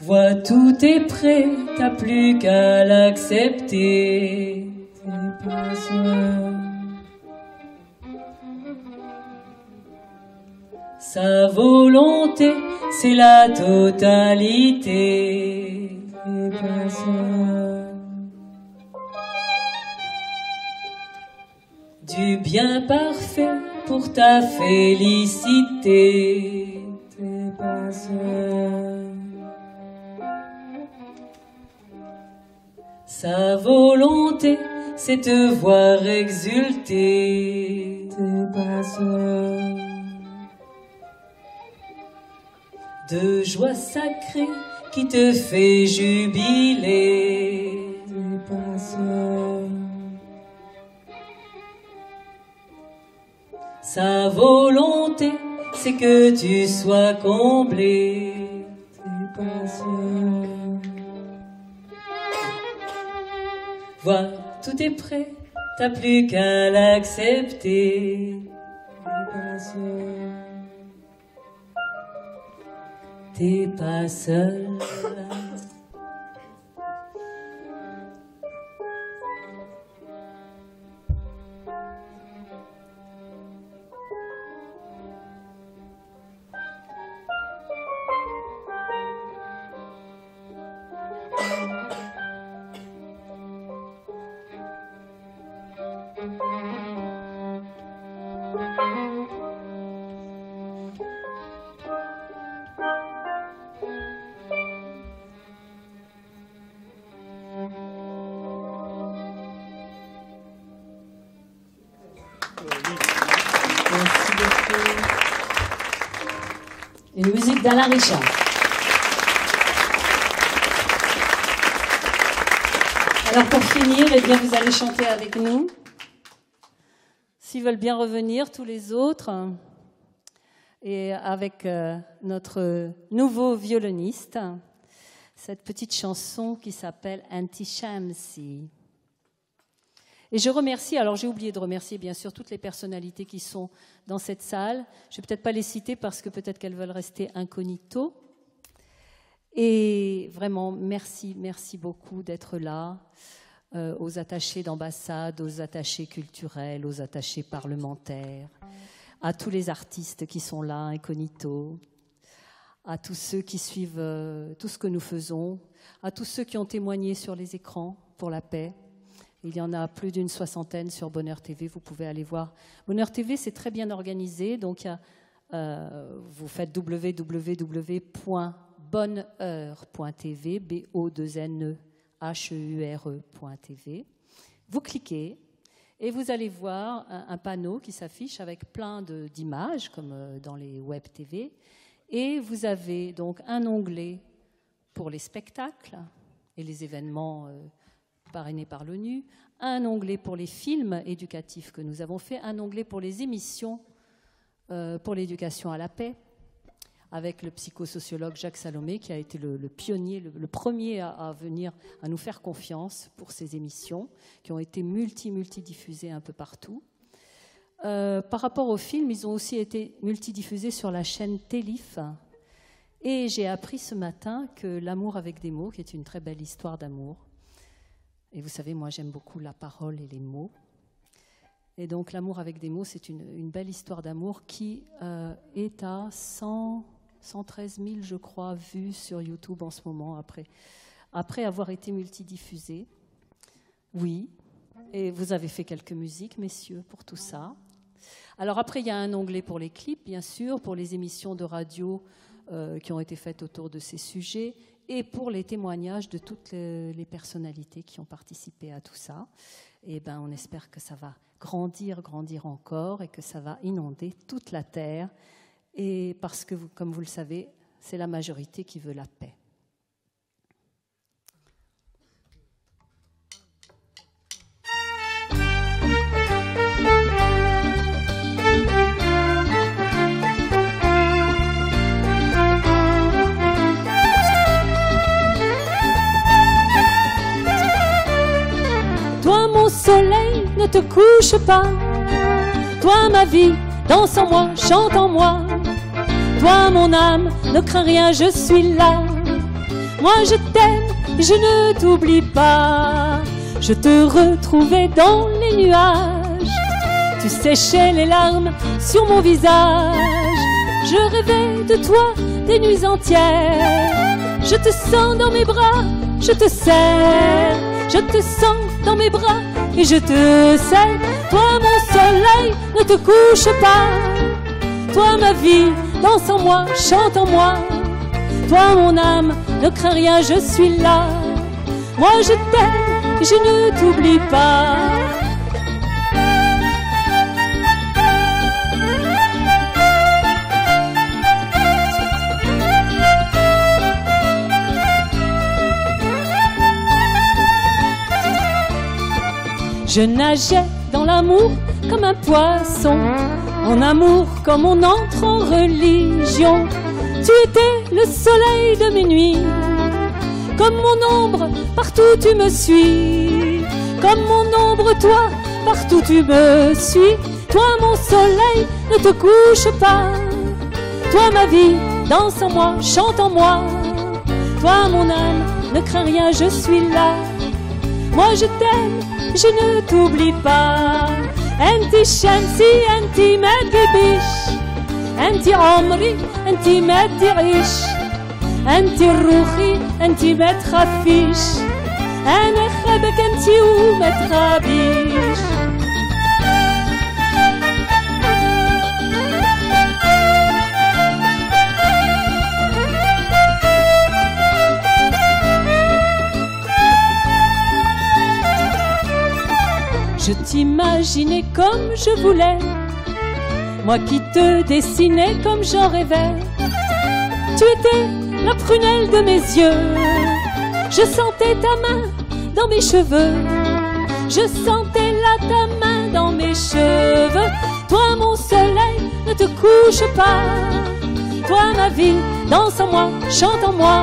Vois, tout est prêt, t'as plus qu'à l'accepter. Sa volonté, c'est la totalité. Du bien parfait pour ta félicité. Sa volonté, c'est te voir exulter. De joie sacrée, qui te fait jubiler.
T'es pas seul.
Sa volonté, c'est que tu sois comblé.
T'es pas seul.
Vois, tout est prêt, t'as plus qu'à l'accepter.
T'es pas seul.
T'es pas seul.
Une musique d'Alain Richard. Alors pour finir, eh bien, vous allez chanter avec nous. S'ils veulent bien revenir, tous les autres. Et avec notre nouveau violoniste, cette petite chanson qui s'appelle Anti-Shamsi. Et je remercie, alors j'ai oublié de remercier bien sûr toutes les personnalités qui sont dans cette salle. Je ne vais peut-être pas les citer parce que peut-être qu'elles veulent rester incognito. Et vraiment, merci beaucoup d'être là, aux attachés d'ambassade, aux attachés culturels, aux attachés parlementaires, à tous les artistes qui sont là, incognito, à tous ceux qui suivent tout ce que nous faisons, à tous ceux qui ont témoigné sur les écrans pour la paix. Il y en a plus d'une 60aine sur Bonheur TV, vous pouvez aller voir. Bonheur TV, c'est très bien organisé, donc vous faites www.bonheur.tv, BO2NEHEURE.tv. Vous cliquez et vous allez voir un panneau qui s'affiche avec plein d'images, comme dans les web TV. Et vous avez donc un onglet pour les spectacles et les événements parrainé par l'ONU, un onglet pour les films éducatifs que nous avons fait, un onglet pour les émissions pour l'éducation à la paix, avec le psychosociologue Jacques Salomé, qui a été le pionnier, le premier à venir, à nous faire confiance pour ces émissions, qui ont été multidiffusées un peu partout. Par rapport aux films, ils ont aussi été multidiffusés sur la chaîne Télif. Et j'ai appris ce matin que L'amour avec des mots, qui est une très belle histoire d'amour, et vous savez, moi, j'aime beaucoup la parole et les mots. Et donc, L'amour avec des mots, c'est une belle histoire d'amour qui est à 113 000, je crois, vues sur YouTube en ce moment, après avoir été multidiffusée. Oui, et vous avez fait quelques musiques, messieurs, pour tout ça. Alors après, il y a un onglet pour les clips, bien sûr, pour les émissions de radio qui ont été faites autour de ces sujets, et pour les témoignages de toutes les personnalités qui ont participé à tout ça. Et ben, on espère que ça va grandir encore, et que ça va inonder toute la terre, et parce que, comme vous le savez, c'est la majorité qui veut la paix.
Toi mon soleil, ne te couche pas. Toi ma vie, danse en moi, chante en moi. Toi mon âme, ne crains rien, je suis là. Moi je t'aime, je ne t'oublie pas. Je te retrouvais dans les nuages. Tu séchais les larmes sur mon visage. Je rêvais de toi des nuits entières. Je te sens dans mes bras, je te serre. Je te sens dans mes bras et je te serre. Toi mon soleil, ne te couche pas. Toi ma vie, danse en moi, chante en moi. Toi mon âme, ne crains rien, je suis là. Moi je t'aime, je ne t'oublie pas. Je nageais dans l'amour comme un poisson, en amour comme on entre en religion. Tu étais le soleil de mes nuits, comme mon ombre, partout tu me suis. Comme mon ombre, toi, partout tu me suis. Toi, mon soleil, ne te couche pas. Toi, ma vie, danse en moi, chante en moi. Toi, mon âme, ne crains rien, je suis là. Moi, je t'aime, je ne t'oublie pas. Enti shamsi, enti madgibish. Enti omri, enti maddi'ish. Enti روحي, enti madkhafish. أنا خابك أنت وما تخابيش. Je t'imaginais comme je voulais, moi qui te dessinais comme j'en rêvais. Tu étais la prunelle de mes yeux, je sentais ta main dans mes cheveux, je sentais là ta main dans mes cheveux. Toi mon soleil, ne te couche pas. Toi ma vie, danse en moi, chante en moi.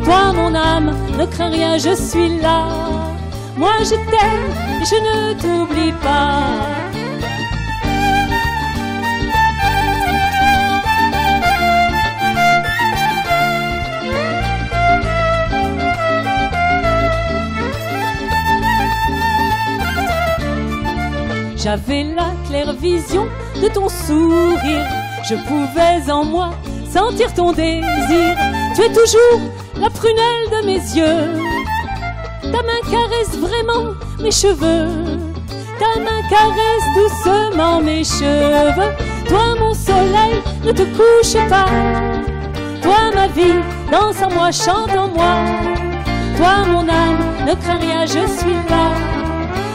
Toi mon âme, ne crains rien, je suis là. Moi je t'aime, je ne t'oublie pas. J'avais la claire vision de ton sourire. Je pouvais en moi sentir ton désir. Tu es toujours la prunelle de mes yeux. Ta main caresse vraiment mes cheveux. Ta main caresse doucement mes cheveux. Toi mon soleil, ne te couche pas. Toi ma vie, danse en moi, chante en moi. Toi mon âme, ne crains rien, je suis là.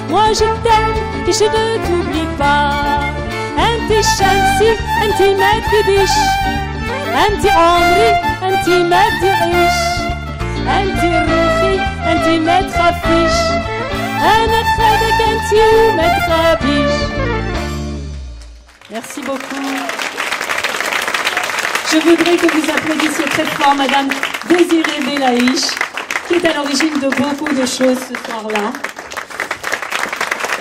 Moi je t'aime et je ne t'oublie pas. Enti shamsi, enti madgibish. Enti omri, enti maddi'ish. Enti روحي, enti madkhafish. أنا خابك أنت وما تخابيش. Merci beaucoup. Je voudrais que vous applaudissiez très fort Madame Désirée Belaïch, qui est à l'origine de beaucoup de choses ce soir-là.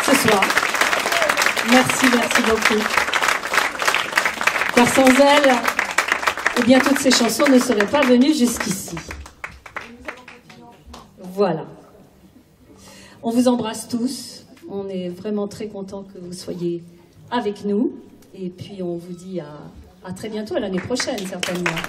Ce soir. Merci, merci beaucoup. Car sans elle, eh bien, toutes ces chansons ne seraient pas venues jusqu'ici. Voilà. On vous embrasse tous. On est vraiment très contents que vous soyez avec nous. Et puis, on vous dit à très bientôt, à l'année prochaine, certainement.